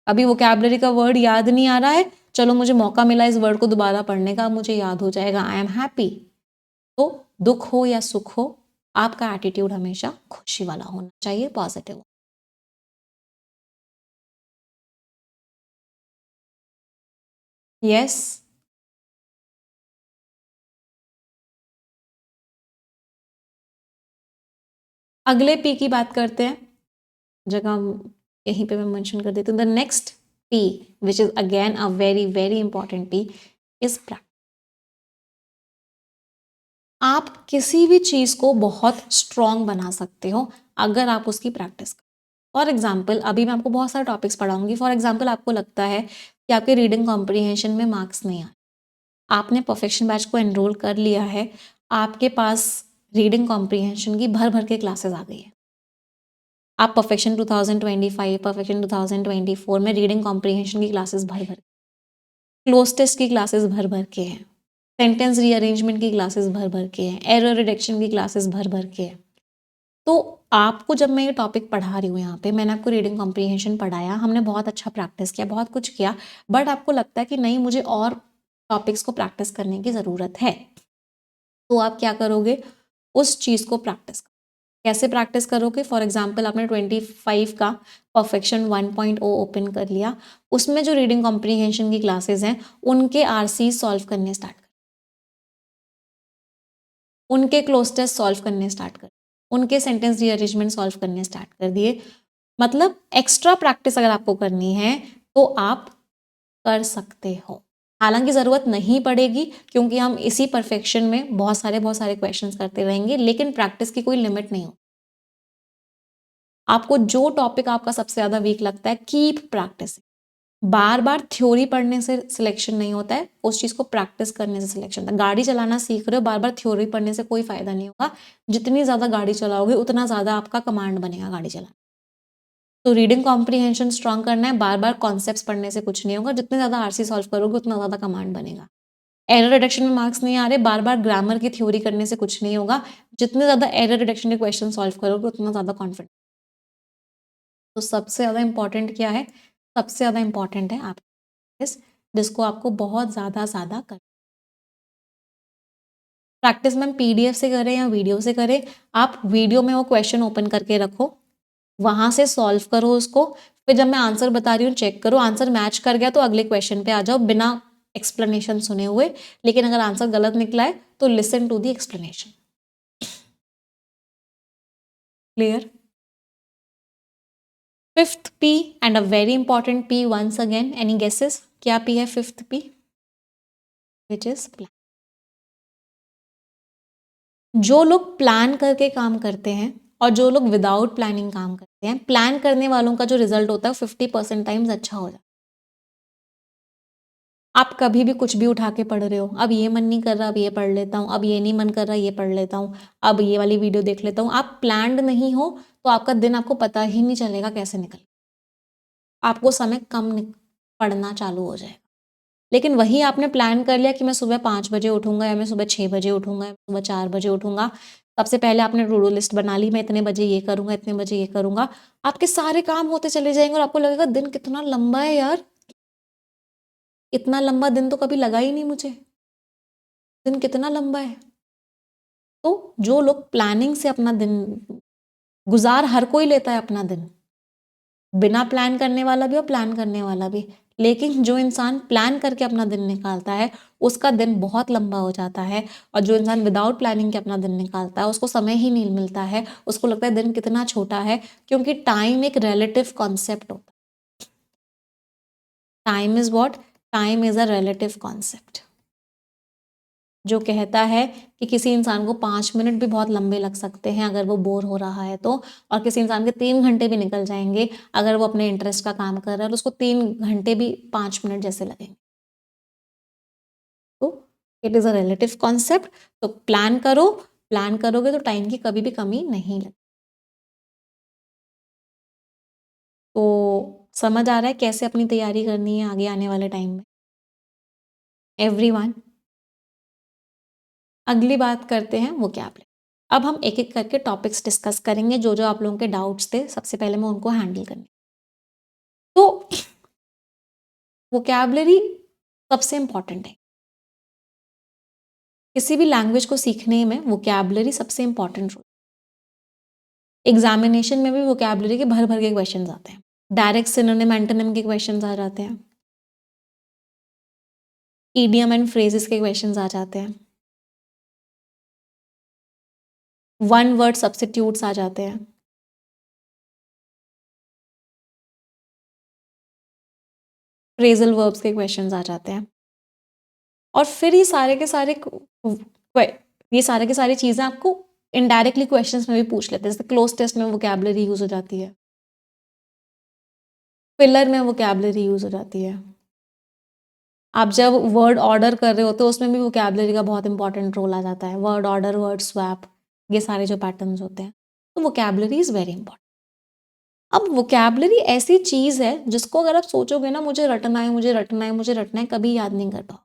अभी वोकैबुलरी का वर्ड याद नहीं आ रहा है, चलो मुझे मौका मिला इस वर्ड को दोबारा पढ़ने का, मुझे याद हो जाएगा, आई एम हैप्पी। तो दुख हो या सुख हो, आपका एटीट्यूड हमेशा खुशी वाला होना चाहिए, पॉजिटिव। यस। अगले पी की बात करते हैं, जगह यहीं पे मैं मेंशन कर देती हूँ। The next P which is again a very very important P is practice. आप किसी भी चीज को बहुत स्ट्रांग बना सकते हो अगर आप उसकी प्रैक्टिस करो। फॉर एग्जाम्पल अभी मैं आपको बहुत सारे टॉपिक्स पढ़ाऊंगी। फॉर एग्जाम्पल आपको लगता है कि आपके रीडिंग कॉम्प्रीहेंशन में मार्क्स नहीं आए, आपने परफेक्शन बैच को एनरोल कर लिया है, आपके पास रीडिंग कॉम्प्रीहेंशन की भर भर के क्लासेस आ गई है, आप परफेक्शन 2025 परफेक्शन 2024 में रीडिंग कॉम्प्रीहेंशन की क्लासेस भर भर, क्लोज टेस्ट की क्लासेस भर भर के हैं, सेंटेंस रीअरेंजमेंट की क्लासेस भर भर के हैं, एरर रिडक्शन की क्लासेस भर भर के हैं। तो आपको जब मैं ये टॉपिक पढ़ा रही हूँ यहाँ पे, मैंने आपको रीडिंग कॉम्प्रीहेंशन पढ़ाया, हमने बहुत अच्छा प्रैक्टिस किया, बहुत कुछ किया, बट आपको लगता है कि नहीं मुझे और टॉपिक्स को प्रैक्टिस करने की ज़रूरत है, तो आप क्या करोगे, उस चीज़ को प्रैक्टिस। कैसे प्रैक्टिस करोगे? फॉर एग्जाम्पल आपने 25 का परफेक्शन 1.0 ओपन कर लिया, उसमें जो रीडिंग कॉम्प्रीहेंशन की क्लासेस हैं उनके आरसी सॉल्व करने स्टार्ट कर, उनके क्लोज टेस्ट सॉल्व करने स्टार्ट कर, उनके सेंटेंस रीअरेंजमेंट सॉल्व करने स्टार्ट कर दिए। मतलब एक्स्ट्रा प्रैक्टिस अगर आपको करनी है तो आप कर सकते हो। हालांकि ज़रूरत नहीं पड़ेगी क्योंकि हम इसी परफेक्शन में बहुत सारे क्वेश्चंस करते रहेंगे, लेकिन प्रैक्टिस की कोई लिमिट नहीं हो। आपको जो टॉपिक आपका सबसे ज़्यादा वीक लगता है, कीप प्रैक्टिस। बार बार थ्योरी पढ़ने से सिलेक्शन नहीं होता है, उस चीज़ को प्रैक्टिस करने से सिलेक्शन होता है। गाड़ी चलाना सीख रहे हो, बार बार थ्योरी पढ़ने से कोई फायदा नहीं होगा। जितनी ज़्यादा गाड़ी चलाओगे उतना ज़्यादा आपका कमांड बनेगा गाड़ी चलाना। तो रीडिंग कॉम्प्रीहेंशन स्ट्रांग करना है, बार बार कॉन्सेप्ट्स पढ़ने से कुछ नहीं होगा। जितने ज़्यादा आरसी सॉल्व करोगे उतना ज़्यादा कमांड बनेगा। एरर रिडक्शन में मार्क्स नहीं आ रहे, बार बार ग्रामर की थ्योरी करने से कुछ नहीं होगा। जितने ज़्यादा एरर रिडक्शन के क्वेश्चन सॉल्व करोगे उतना ज़्यादा कॉन्फिडेंस। तो सबसे ज़्यादा इंपॉर्टेंट क्या है? सबसे ज़्यादा इंपॉर्टेंट है आप जिसको आपको बहुत ज़्यादा कर प्रैक्टिस में पीडीएफ से करें या वीडियो से करें, आप वीडियो में वो क्वेश्चन ओपन करके रखो, वहां से सॉल्व करो उसको, फिर जब मैं आंसर बता रही हूँ चेक करो, आंसर मैच कर गया तो अगले क्वेश्चन पे आ जाओ बिना एक्सप्लेनेशन सुने हुए। लेकिन अगर आंसर गलत निकला है तो listen to the explanation. Clear? Fifth P and a very important P once again, any guesses क्या पी है fifth P? Which is plan. जो लोग प्लान करके काम करते हैं और जो लोग विदाउट प्लानिंग काम करते हैं, प्लान करने वालों का जो रिजल्ट होता है 50% टाइम्स अच्छा हो जाता है। आप कभी भी कुछ भी उठा के पढ़ रहे हो, अब ये मन नहीं कर रहा अब ये पढ़ लेता हूँ, अब ये नहीं मन कर रहा ये पढ़ लेता हूँ, अब ये वाली वीडियो देख लेता हूँ। आप प्लान्ड नहीं हो तो आपका दिन आपको पता ही नहीं चलेगा कैसे निकल, आपको समय कम पढ़ना चालू हो जाएगा। लेकिन वही आपने प्लान कर लिया कि मैं सुबह 5 बजे उठूंगा या मैं सुबह 6 बजे उठूंगा या सुबह 4 बजे उठूंगा, सबसे पहले आपने टू डू लिस्ट बना ली, मैं इतने बजे ये करूंगा इतने बजे ये करूंगा, आपके सारे काम होते चले जाएंगे और आपको लगेगा दिन कितना लंबा है यार, इतना लंबा दिन तो कभी लगा ही नहीं मुझे, दिन कितना लंबा है। तो जो लोग प्लानिंग से अपना दिन गुजार, हर कोई लेता है अपना दिन, बिना प्लान करने वाला भी और प्लान करने वाला भी, लेकिन जो इंसान प्लान करके अपना दिन निकालता है उसका दिन बहुत लंबा हो जाता है, और जो इंसान विदाउट प्लानिंग के अपना दिन निकालता है उसको समय ही नहीं मिलता है, उसको लगता है दिन कितना छोटा है, क्योंकि टाइम एक रिलेटिव कॉन्सेप्ट होता है। Time is what? Time is a relative concept, जो कहता है कि किसी इंसान को 5 मिनट भी बहुत लंबे लग सकते हैं अगर वो बोर हो रहा है तो, और किसी इंसान के 3 घंटे भी निकल जाएंगे अगर वो अपने इंटरेस्ट का काम कर रहा है और उसको 3 घंटे भी 5 मिनट जैसे लगेंगे। तो it is a relative concept. तो प्लान करो, प्लान करोगे तो टाइम की कभी भी कमी नहीं लगेगी। तो समझ आ रहा है कैसे अपनी तैयारी करनी है आगे आने वाले टाइम में एवरीवन। अगली बात करते हैं वोकैबुलरी। अब हम एक एक करके टॉपिक्स डिस्कस करेंगे, जो जो आप लोगों के डाउट्स थे सबसे पहले मैं उनको हैंडल करनी। तो वोकैबुलरी सबसे इंपॉर्टेंट है, किसी भी लैंग्वेज को सीखने में वोकैबुलरी सबसे इंपॉर्टेंट रोल। एग्जामिनेशन में भी वोकैबुलरी के भर भर के क्वेश्चन आते हैं, डायरेक्ट सिनोनिम एंटोनिम के क्वेश्चन आ जाते हैं, ईडियम एंड फ्रेजेस के क्वेश्चन आ जाते हैं, वन वर्ड सब्स्टिट्यूट्स आ जाते हैं, फ्रेजल वर्ब्स के क्वेश्चंस आ जाते हैं, और फिर ये सारे के सारे चीज़ें आपको इनडायरेक्टली क्वेश्चंस में भी पूछ लेते हैं। जैसे क्लोज टेस्ट में वोकैबुलरी यूज हो जाती है, फिलर में वोकैबुलरी यूज हो जाती है, आप जब वर्ड ऑर्डर कर रहे होते हो उसमें भी वोकैबुलरी का बहुत इंपॉर्टेंट रोल आ जाता है, वर्ड ऑर्डर, वर्ड स्वैप, ये सारे जो पैटर्न्स होते हैं, तो वोकैबुलरी इज वेरी इंपॉर्टेंट। अब वोकैबुलरी ऐसी चीज है जिसको अगर आप सोचोगे ना मुझे रटना है मुझे रटना है मुझे रटना है, कभी याद नहीं कर पाओ।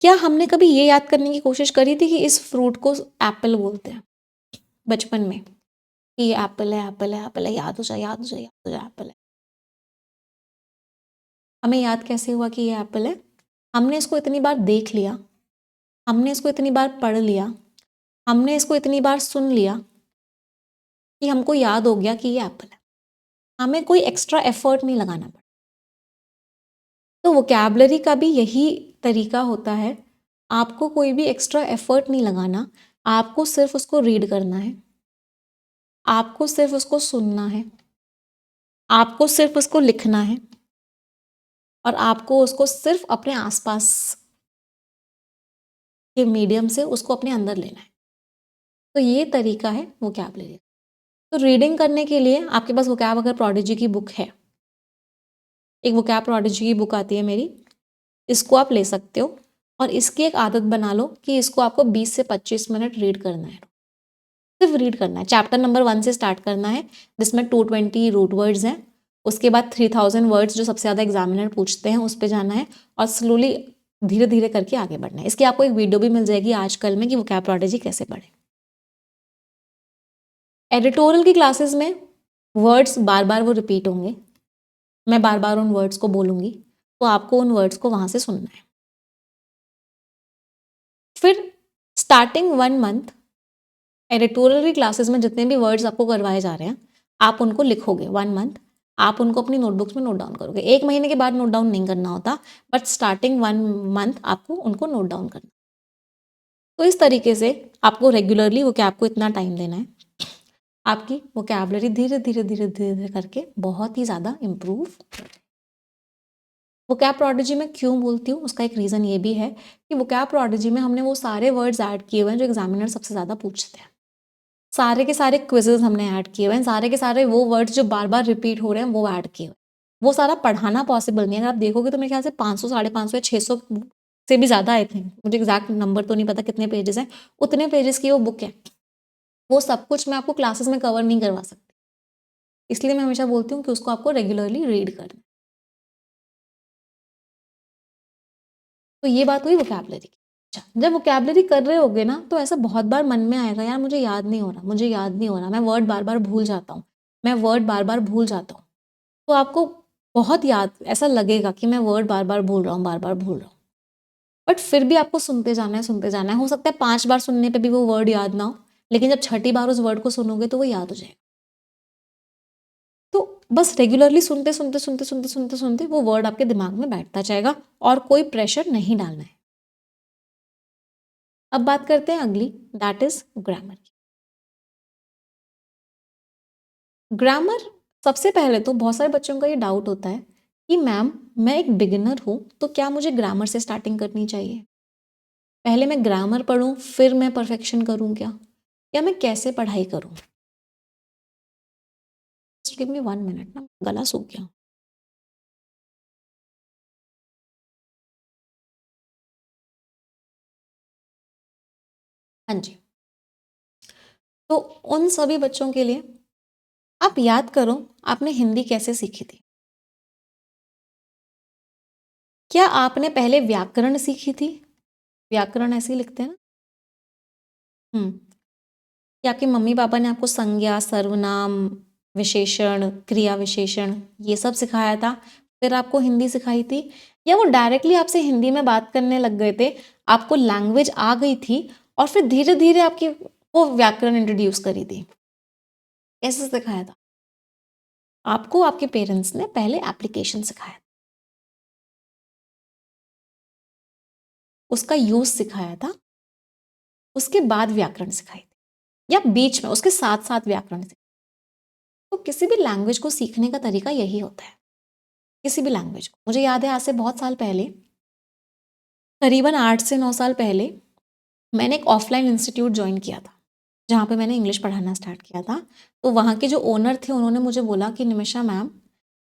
क्या हमने कभी ये याद करने की कोशिश करी थी कि इस फ्रूट को एप्पल बोलते हैं बचपन में, कि ये एप्पल है, एप्पल है, एप्पल है, याद हो जाए, याद हो जाए, याद हो जाए, एप्पल है। हमें याद कैसे हुआ कि ये एप्पल है? हमने इसको इतनी बार देख लिया, हमने इसको इतनी बार पढ़ लिया, हमने इसको इतनी बार सुन लिया कि हमको याद हो गया कि ये एप्पल है। हमें कोई एक्स्ट्रा एफर्ट नहीं लगाना पड़ा। तो वोकैबुलरी का भी यही तरीका होता है, आपको कोई भी एक्स्ट्रा एफर्ट नहीं लगाना, आपको सिर्फ उसको रीड करना है, आपको सिर्फ उसको सुनना है, आपको सिर्फ उसको लिखना है और आपको उसको सिर्फ अपने आसपास के मीडियम से उसको अपने अंदर लेना है। तो ये तरीका है वोकैबुलरी। तो रीडिंग करने के लिए आपके पास वोकैब अगर प्रोडिजी की बुक है, एक वोकैब प्रोडिजी की बुक आती है मेरी, इसको आप ले सकते हो और इसकी एक आदत बना लो कि इसको आपको 20 से 25 मिनट रीड करना है, सिर्फ रीड करना है। चैप्टर नंबर 1 से स्टार्ट करना है, जिसमें 220 रूट वर्ड्स हैं। उसके बाद 3000 वर्ड्स जो सबसे ज़्यादा एग्जामिनर पूछते हैं उस पर जाना है और स्लोली धीरे धीरे करके आगे बढ़ना है। इसकी आपको एक वीडियो भी मिल जाएगी आजकल में कि वोकैब प्रोडिजी कैसे पढ़े। एडिटोरियल की क्लासेस में वर्ड्स बार बार वो रिपीट होंगे, मैं बार बार उन वर्ड्स को बोलूँगी, तो आपको उन वर्ड्स को वहाँ से सुनना है। फिर स्टार्टिंग 1 मंथ एडिटोरियल की क्लासेस में जितने भी वर्ड्स आपको करवाए जा रहे हैं, आप उनको लिखोगे 1 मंथ, आप उनको अपनी नोटबुक्स में नोट डाउन करोगे। 1 महीने के बाद नोट डाउन नहीं करना होता, बट स्टार्टिंग 1 मंथ आपको उनको नोट डाउन करना। तो इस तरीके से आपको रेगुलरली वोकैब को इतना टाइम देना है, आपकी वोकैबुलरी धीरे धीरे धीरे धीरे धीरे करके बहुत ही ज़्यादा इम्प्रूव। वोकैब प्रोडिजी में क्यों बोलती हूँ, उसका एक रीज़न ये भी है कि वोकैब प्रोडिजी में हमने वो सारे वर्ड्स ऐड किए हुए हैं जो एग्जामिनर सबसे ज़्यादा पूछते हैं। सारे के सारे क्विजेज हमने ऐड किए हुए हैं, सारे के सारे वो वर्ड्स जो बार बार रिपीट हो रहे हैं वो ऐड किए हुए हैं। वो सारा पढ़ाना पॉसिबल नहीं है। अगर आप देखोगे तो मेरे ख्याल से 500, 550 या 600 से भी ज़्यादा आए थे, मुझे एग्जैक्ट नंबर तो नहीं पता कितने पेजेस हैं, उतने पेजेस की वो बुक है। वो सब कुछ मैं आपको क्लासेस में कवर नहीं करवा सकती, इसलिए मैं हमेशा बोलती हूँ कि उसको आपको रेगुलरली रीड करना। तो ये बात हुई वोकैबुलरी की। अच्छा, जब वोकैबुलरी कर रहे होगे ना तो ऐसा बहुत बार मन में आएगा, यार मुझे याद नहीं हो रहा, मुझे याद नहीं हो रहा, मैं वर्ड बार बार भूल जाता हूँ, मैं वर्ड बार बार भूल जाता हूँ। तो आपको बहुत याद ऐसा लगेगा कि मैं वर्ड बार बार भूल रहा हूँ, बार बार भूल रहा हूँ, बट फिर भी आपको सुनते जाना है, सुनते जाना है। हो सकता है 5 बार सुनने पे भी वो वर्ड याद ना हो, लेकिन जब छठी बार उस वर्ड को सुनोगे तो वो याद हो जाएगा। तो बस रेगुलरली सुनते सुनते सुनते सुनते सुनते सुनते वो वर्ड आपके दिमाग में बैठता जाएगा और कोई प्रेशर नहीं डालना है। अब बात करते हैं अगली, दैट इज ग्रामर की। ग्रामर, सबसे पहले तो बहुत सारे बच्चों का ये डाउट होता है कि मैम मैं एक बिगिनर हूँ तो क्या मुझे ग्रामर से स्टार्टिंग करनी चाहिए? पहले मैं ग्रामर पढूं फिर मैं परफेक्शन करूँ क्या? या मैं कैसे पढ़ाई करूँ? जस्ट गिव मी 1 मिनट ना, गला सूख गया। हाँ जी। तो उन सभी बच्चों के लिए आप याद करो, आपने हिंदी कैसे सीखी थी? क्या आपने पहले व्याकरण सीखी थी? व्याकरण ऐसे ही लिखते हैं ना? हुँ। कि आपके मम्मी-पापा ने आपको संज्ञा, सर्वनाम, विशेषण, क्रिया विशेषण ये सब सिखाया था, फिर आपको हिंदी सिखाई थी? या वो डायरेक्टली आपसे हिंदी में बात करने लग गए थे, आपको लैंग्वेज आ गई थी और फिर धीरे-धीरे आपकी वो व्याकरण इंट्रोड्यूस करी थी? कैसे सिखाया था? आपको आपके पेरेंट्स ने पहले एप्लीकेशन सिखाया, उसका यूज़ सिखाया था, उसके बाद व्याकरण सिखाई थी या बीच में उसके साथ-साथ व्याकरण सिखाया। तो किसी भी लैंग्वेज को सीखने का तरीका यही होता है। किसी भी लैंग्वेज को, मुझे याद है आज से बहुत साल पहले, करीबन 8 से 9 साल पहले, मैंने एक ऑफलाइन इंस्टीट्यूट ज्वाइन किया था, जहाँ पे मैंने इंग्लिश पढ़ाना स्टार्ट किया था। तो वहाँ के जो ओनर थे उन्होंने मुझे बोला कि निमिषा मैम,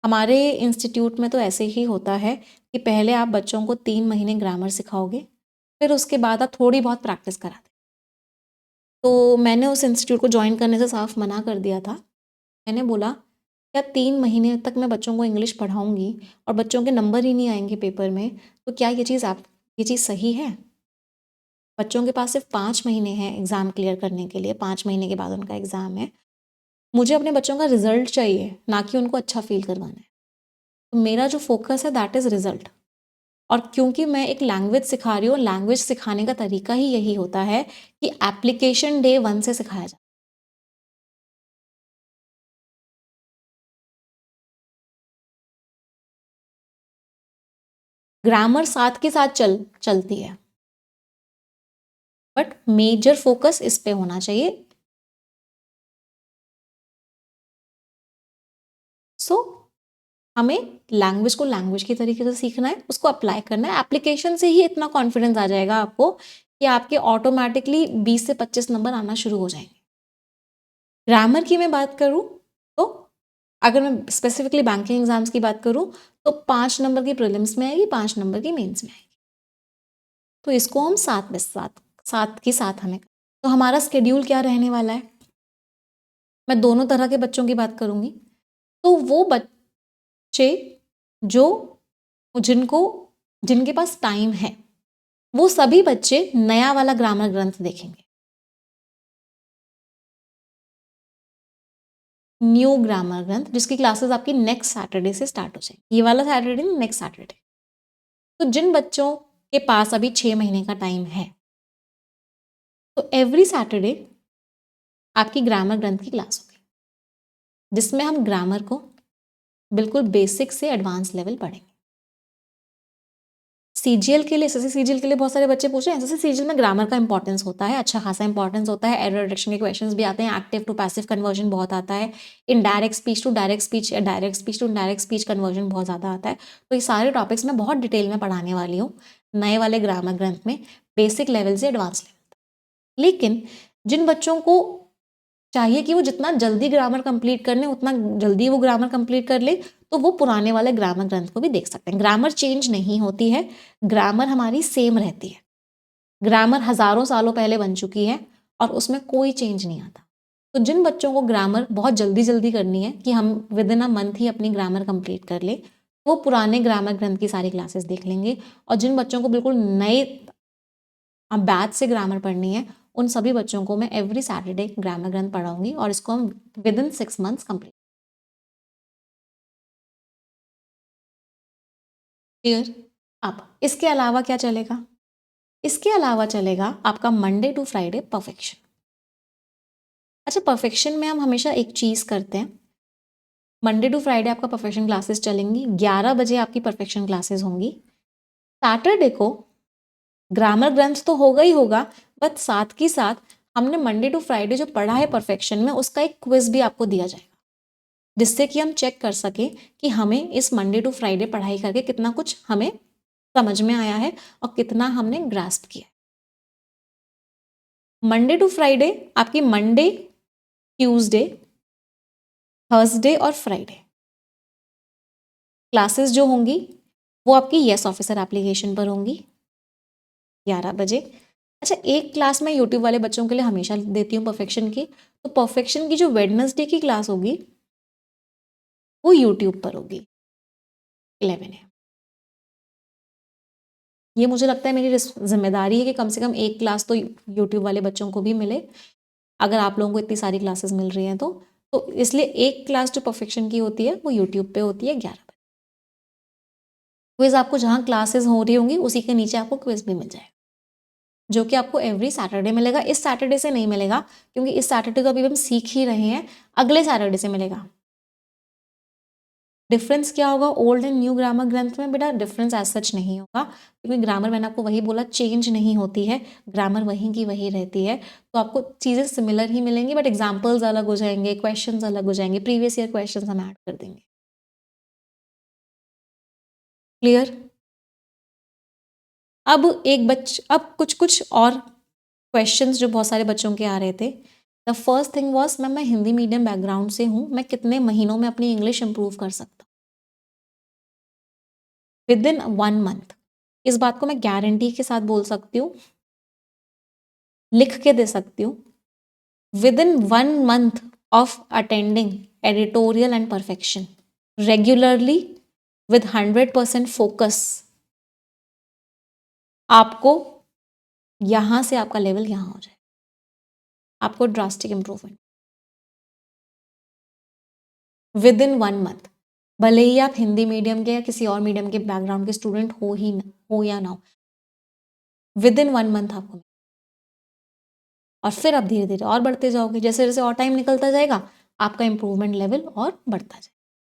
हमारे इंस्टीट्यूट में तो ऐसे ही होता है कि पहले आप बच्चों को 3 महीने ग्रामर सिखाओगे, फिर उसके बाद आप थोड़ी बहुत प्रैक्टिस कराते। तो मैंने उस इंस्टीट्यूट को ज्वाइन करने से साफ मना कर दिया था। मैंने बोला, क्या 3 महीने तक मैं बच्चों को इंग्लिश पढ़ाऊँगी और बच्चों के नंबर ही नहीं आएँगे पेपर में, तो क्या ये चीज़ आप ये चीज़ सही है? बच्चों के पास सिर्फ 5 महीने हैं एग्ज़ाम क्लियर करने के लिए, 5 महीने के बाद उनका एग्ज़ाम है। मुझे अपने बच्चों का रिज़ल्ट चाहिए, ना कि उनको अच्छा फ़ील करवाना है। तो मेरा जो फ़ोकस है दैट इज़ रिज़ल्ट। और क्योंकि मैं एक लैंग्वेज सिखा रही हूँ, लैंग्वेज सिखाने का तरीका ही यही होता है कि एप्लीकेशन डे 1 से सिखाया जाए। ग्रामर साथ के साथ चलती है, बट मेजर फ़ोकस इस पे होना चाहिए। सो हमें लैंग्वेज को लैंग्वेज के तरीके से सीखना है, उसको अप्लाई करना है। एप्लीकेशन से ही इतना कॉन्फिडेंस आ जाएगा आपको कि आपके ऑटोमेटिकली 20 से 25 नंबर आना शुरू हो जाएंगे। ग्रामर की मैं बात करूँ तो अगर मैं स्पेसिफिकली बैंकिंग एग्जाम्स की बात करूँ तो 5 नंबर की प्रीलिम्स में आएगी, 5 नंबर की मेंस में आएगी। तो इसको हम साथ के साथ हमें, तो हमारा स्केड्यूल क्या रहने वाला है? मैं दोनों तरह के बच्चों की बात करूंगी। तो वो बच्चे जो जिनको जिनके पास टाइम है, वो सभी बच्चे नया वाला ग्रामर ग्रंथ देखेंगे, न्यू ग्रामर ग्रंथ, जिसकी क्लासेस आपकी नेक्स्ट सैटरडे से स्टार्ट हो जाएगी। ये वाला सैटरडे नहीं, नेक्स्ट सैटरडे। तो जिन बच्चों के पास अभी 6 महीने का टाइम है, तो एवरी सैटरडे आपकी ग्रामर ग्रंथ की क्लास होगी, जिसमें हम ग्रामर को बिल्कुल बेसिक से एडवांस लेवल पढ़ेंगे। सीजीएल के लिए, एसएससी सीजीएल के लिए बहुत सारे बच्चे पूछ रहे हैं, एसएससी सीजीएल में ग्रामर का इंपॉर्टेंस होता है, अच्छा खासा इंपॉर्टेंस होता है, एरर रिडक्शन के क्वेश्चंस भी आते हैं, एक्टिव टू पैसिव कन्वर्जन बहुत आता है, indirect speech to direct speech या direct speech to indirect speech conversion बहुत ज़्यादा आता है। तो ये सारे टॉपिक्स मैं बहुत डिटेल में पढ़ाने वाली हूँ नए वाले ग्रामर ग्रंथ में, बेसिक लेवल से एडवांस लेवल तक। लेकिन जिन बच्चों को चाहिए कि वो जितना जल्दी ग्रामर कंप्लीट कर लें, उतना जल्दी वो ग्रामर कंप्लीट कर ले, तो वो पुराने वाले ग्रामर ग्रंथ को भी देख सकते हैं। ग्रामर चेंज नहीं होती है, ग्रामर हमारी सेम रहती है। ग्रामर हजारों सालों पहले बन चुकी है और उसमें कोई चेंज नहीं आता। तो जिन बच्चों को ग्रामर बहुत जल्दी जल्दी करनी है कि हम विद इन अ मंथ ही अपनी ग्रामर कंप्लीट कर ले, वो पुराने ग्रामर ग्रंथ की सारी क्लासेस देख लेंगे। और जिन बच्चों को बिल्कुल नए बैच से ग्रामर पढ़नी है, उन सभी बच्चों को मैं एवरी सैटरडे ग्रामर ग्रंथ पढ़ाऊंगी और इसको हम with in 6 months complete. Clear? अब इसके अलावा क्या चलेगा? इसके अलावा चलेगा आपका मंडे टू फ्राइडे परफेक्शन। अच्छा, परफेक्शन में हम हमेशा एक चीज़ करते हैं, मंडे टू फ्राइडे आपका परफेक्शन क्लासेस चलेंगी, 11 बजे आपकी परफेक्शन क्लासेस होंगी। सैटरडे को ग्रामर ग्रंथ तो होगा ही होगा, बट साथ ही साथ हमने मंडे टू फ्राइडे जो पढ़ा है परफेक्शन में, उसका एक क्विज भी आपको दिया जाएगा, जिससे कि हम चेक कर सकें कि हमें इस मंडे टू फ्राइडे पढ़ाई करके कितना कुछ हमें समझ में आया है और कितना हमने ग्रास्प किया है। मंडे टू फ्राइडे आपकी मंडे, ट्यूसडे, थर्सडे और फ्राइडे क्लासेस जो होंगी वो आपकी येस ऑफिसर एप्लीकेशन पर होंगी 11 बजे। अच्छा, एक क्लास मैं यूट्यूब वाले बच्चों के लिए हमेशा देती हूँ परफेक्शन की, तो परफेक्शन की जो वेडनेसडे की क्लास होगी वो यूट्यूब पर होगी 11 AM। ये मुझे लगता है मेरी जिम्मेदारी है कि कम से कम एक क्लास तो यूट्यूब वाले बच्चों को भी मिले, अगर आप लोगों को इतनी सारी क्लासेस मिल रही हैं तो इसलिए एक क्लास जो परफेक्शन की होती है वो यूट्यूब पे होती है 11 बजे। क्विज आपको जहाँ क्लासेस हो रही होंगी उसी के नीचे आपको क्विज भी मिल जाएगा, जो कि आपको एवरी सैटरडे मिलेगा। इस सैटरडे से नहीं मिलेगा, क्योंकि इस सैटरडे को अभी हम सीख ही रहे हैं, अगले सैटरडे से मिलेगा। डिफरेंस क्या होगा ओल्ड एंड न्यू ग्रामर ग्रंथ में? बेटा डिफरेंस एज सच नहीं होगा, क्योंकि ग्रामर मैंने आपको वही बोला, चेंज नहीं होती है, ग्रामर वहीं की वही रहती है। तो आपको चीज़ें सिमिलर ही मिलेंगी, बट एग्जाम्पल्स अलग हो जाएंगे, क्वेश्चंस अलग हो जाएंगे, प्रीवियस ईयर क्वेश्चंस हम ऐड कर देंगे। क्लियर? अब कुछ कुछ और क्वेश्चंस जो बहुत सारे बच्चों के आ रहे थे। The first thing was, ma'am मैं हिंदी मीडियम बैकग्राउंड से हूँ, मैं कितने महीनों में अपनी इंग्लिश इंप्रूव कर सकता हूँ? With in 1 month. इस बात को मैं गारंटी के साथ बोल सकती हूँ, लिख के दे सकती हूँ। With in 1 month of attending editorial and perfection regularly with 100% focus, आपको यहाँ से आपका लेवल यहाँ हो जाए, आपको drastic improvement with in 1 month. भले ही आप हिंदी मीडियम के या किसी और मीडियम के बैकग्राउंड के स्टूडेंट हो या ना हो, विद इन 1 मंथ आपको, और फिर आप धीरे धीरे और बढ़ते जाओगे। जैसे जैसे और टाइम निकलता जाएगा आपका इम्प्रूवमेंट लेवल और बढ़ता जाएगा,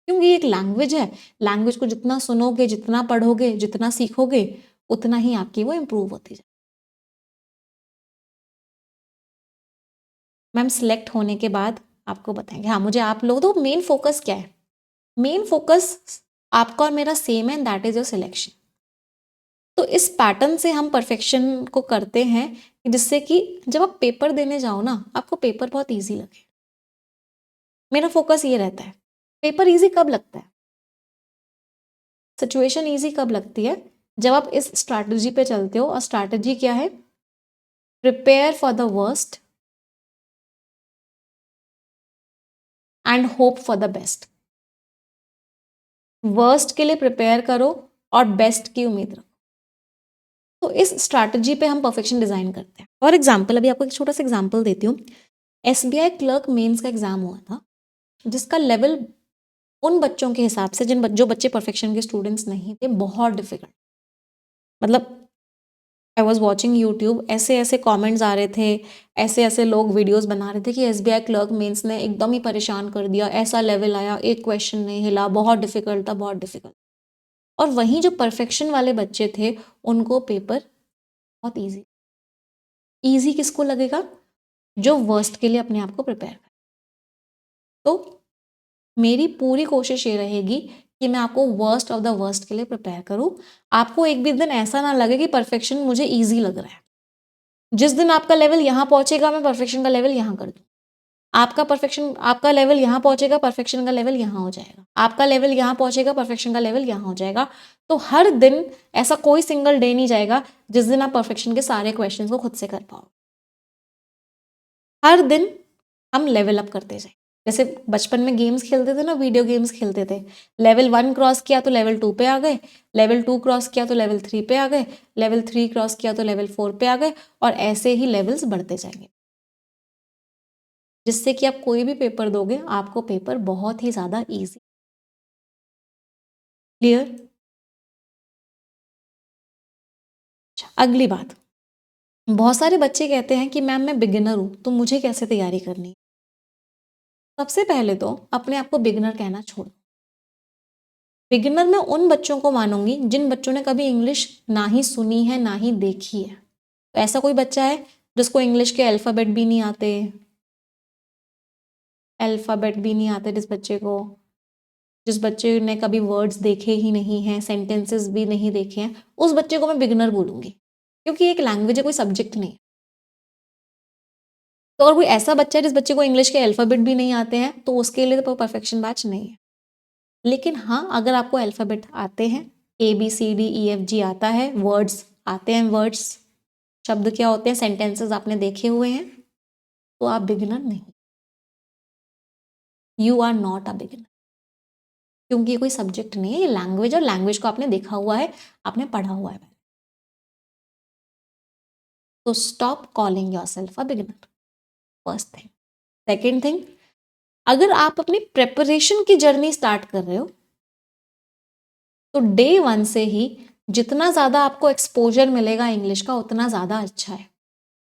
क्योंकि ये एक लैंग्वेज है। लैंग्वेज को जितना सुनोगे, जितना पढ़ोगे, जितना सीखोगे, उतना ही आपकी वो इम्प्रूव होती जाए। मैम सिलेक्ट होने के बाद आपको बताएंगे। हाँ, मुझे आप लोग तो मेन फोकस क्या है? मेन फोकस आपका और मेरा सेम है, दैट इज योर सिलेक्शन। तो इस पैटर्न से हम परफेक्शन को करते हैं, जिससे कि जब आप पेपर देने जाओ ना, आपको पेपर बहुत ईजी लगे। मेरा फोकस ये रहता है। पेपर ईजी कब लगता है? सिचुएशन ईजी कब लगती है? जब आप इस स्ट्रैटेजी पे चलते हो। और स्ट्रैटेजी क्या है? Prepare for the worst and hope for the best. Worst के लिए प्रिपेयर करो और बेस्ट की उम्मीद रखो। तो इस स्ट्रैटेजी पे हम परफेक्शन डिजाइन करते हैं। फॉर एग्जाम्पल, अभी आपको एक छोटा सा एग्जाम्पल देती हूँ। SBI क्लर्क मेंस का एग्जाम हुआ था, जिसका लेवल उन बच्चों के हिसाब से जो बच्चे परफेक्शन के स्टूडेंट्स नहीं थे, बहुत डिफिकल्ट। मतलब आई वॉज वॉचिंग यूट्यूब, ऐसे ऐसे कमेंट्स आ रहे थे, ऐसे ऐसे लोग वीडियोस बना रहे थे कि SBI क्लर्क मेंस ने एकदम ही परेशान कर दिया, ऐसा लेवल आया, एक क्वेश्चन नहीं हिला, बहुत डिफिकल्ट था, बहुत डिफिकल्ट। और वहीं जो परफेक्शन वाले बच्चे थे, उनको पेपर बहुत ईजी। ईजी किसको लगेगा? जो वर्स्ट के लिए अपने आप को प्रिपेयर कर। तो मेरी पूरी कोशिश ये रहेगी कि मैं आपको वर्स्ट ऑफ द वर्स्ट के लिए प्रिपेयर करूं। आपको एक भी दिन ऐसा ना लगे कि परफेक्शन मुझे ईजी लग रहा है। जिस दिन आपका लेवल यहाँ पहुंचेगा, मैं परफेक्शन का लेवल यहाँ कर दूँ। आपका लेवल यहाँ पहुंचेगा, परफेक्शन का लेवल यहाँ हो जाएगा। आपका लेवल यहाँ पहुंचेगा, परफेक्शन का लेवल यहाँ हो जाएगा। तो हर दिन ऐसा कोई सिंगल डे नहीं जाएगा जिस दिन आप परफेक्शन के सारे क्वेश्चंस को खुद से कर पाओ। हर दिन हम लेवल अप करते जाए। जैसे बचपन में गेम्स खेलते थे ना, वीडियो गेम्स खेलते थे, लेवल 1 क्रॉस किया तो लेवल 2 पे आ गए, लेवल 2 क्रॉस किया तो लेवल 3 पे आ गए, लेवल 3 क्रॉस किया तो लेवल 4 पे आ गए, और ऐसे ही लेवल्स बढ़ते जाएंगे, जिससे कि आप कोई भी पेपर दोगे, आपको पेपर बहुत ही ज़्यादा ईजी। क्लियर? अगली बात, बहुत सारे बच्चे कहते हैं कि मैम मैं बिगिनर हूँ, तो मुझे कैसे तैयारी करनी है? सबसे पहले तो अपने आप को बिगिनर कहना छोड़ो। बिगिनर मैं उन बच्चों को मानूंगी जिन बच्चों ने कभी इंग्लिश ना ही सुनी है, ना ही देखी है। तो ऐसा कोई बच्चा है जिसको इंग्लिश के अल्फ़ाबेट भी नहीं आते? अल्फ़ाबेट भी नहीं आते जिस बच्चे ने कभी वर्ड्स देखे ही नहीं हैं, सेंटेंसेस भी नहीं देखे हैं, उस बच्चे को मैं बिगिनर बोलूंगी, क्योंकि एक लैंग्वेज है, कोई सब्जेक्ट नहीं। तो और कोई ऐसा बच्चा है जिस बच्चे को इंग्लिश के अल्फ़ाबेट भी नहीं आते हैं, तो उसके लिए तो परफेक्शन बैच नहीं है। लेकिन हाँ, अगर आपको अल्फ़ाबेट आते हैं, ABCDEFG आता है, वर्ड्स आते हैं, वर्ड्स शब्द क्या होते हैं, सेंटेंसेस आपने देखे हुए हैं, तो आप बिगिनर नहीं। You are not a beginner, क्योंकि ये कोई सब्जेक्ट नहीं है, ये लैंग्वेज, और लैंग्वेज को आपने देखा हुआ है, आपने पढ़ा हुआ है। तो stop calling yourself a beginner, first thing. Second thing, अगर आप अपनी प्रेपरेशन की जर्नी स्टार्ट कर रहे हो, तो डे 1 से ही जितना ज़्यादा आपको एक्सपोजर मिलेगा इंग्लिश का, उतना ज़्यादा अच्छा है।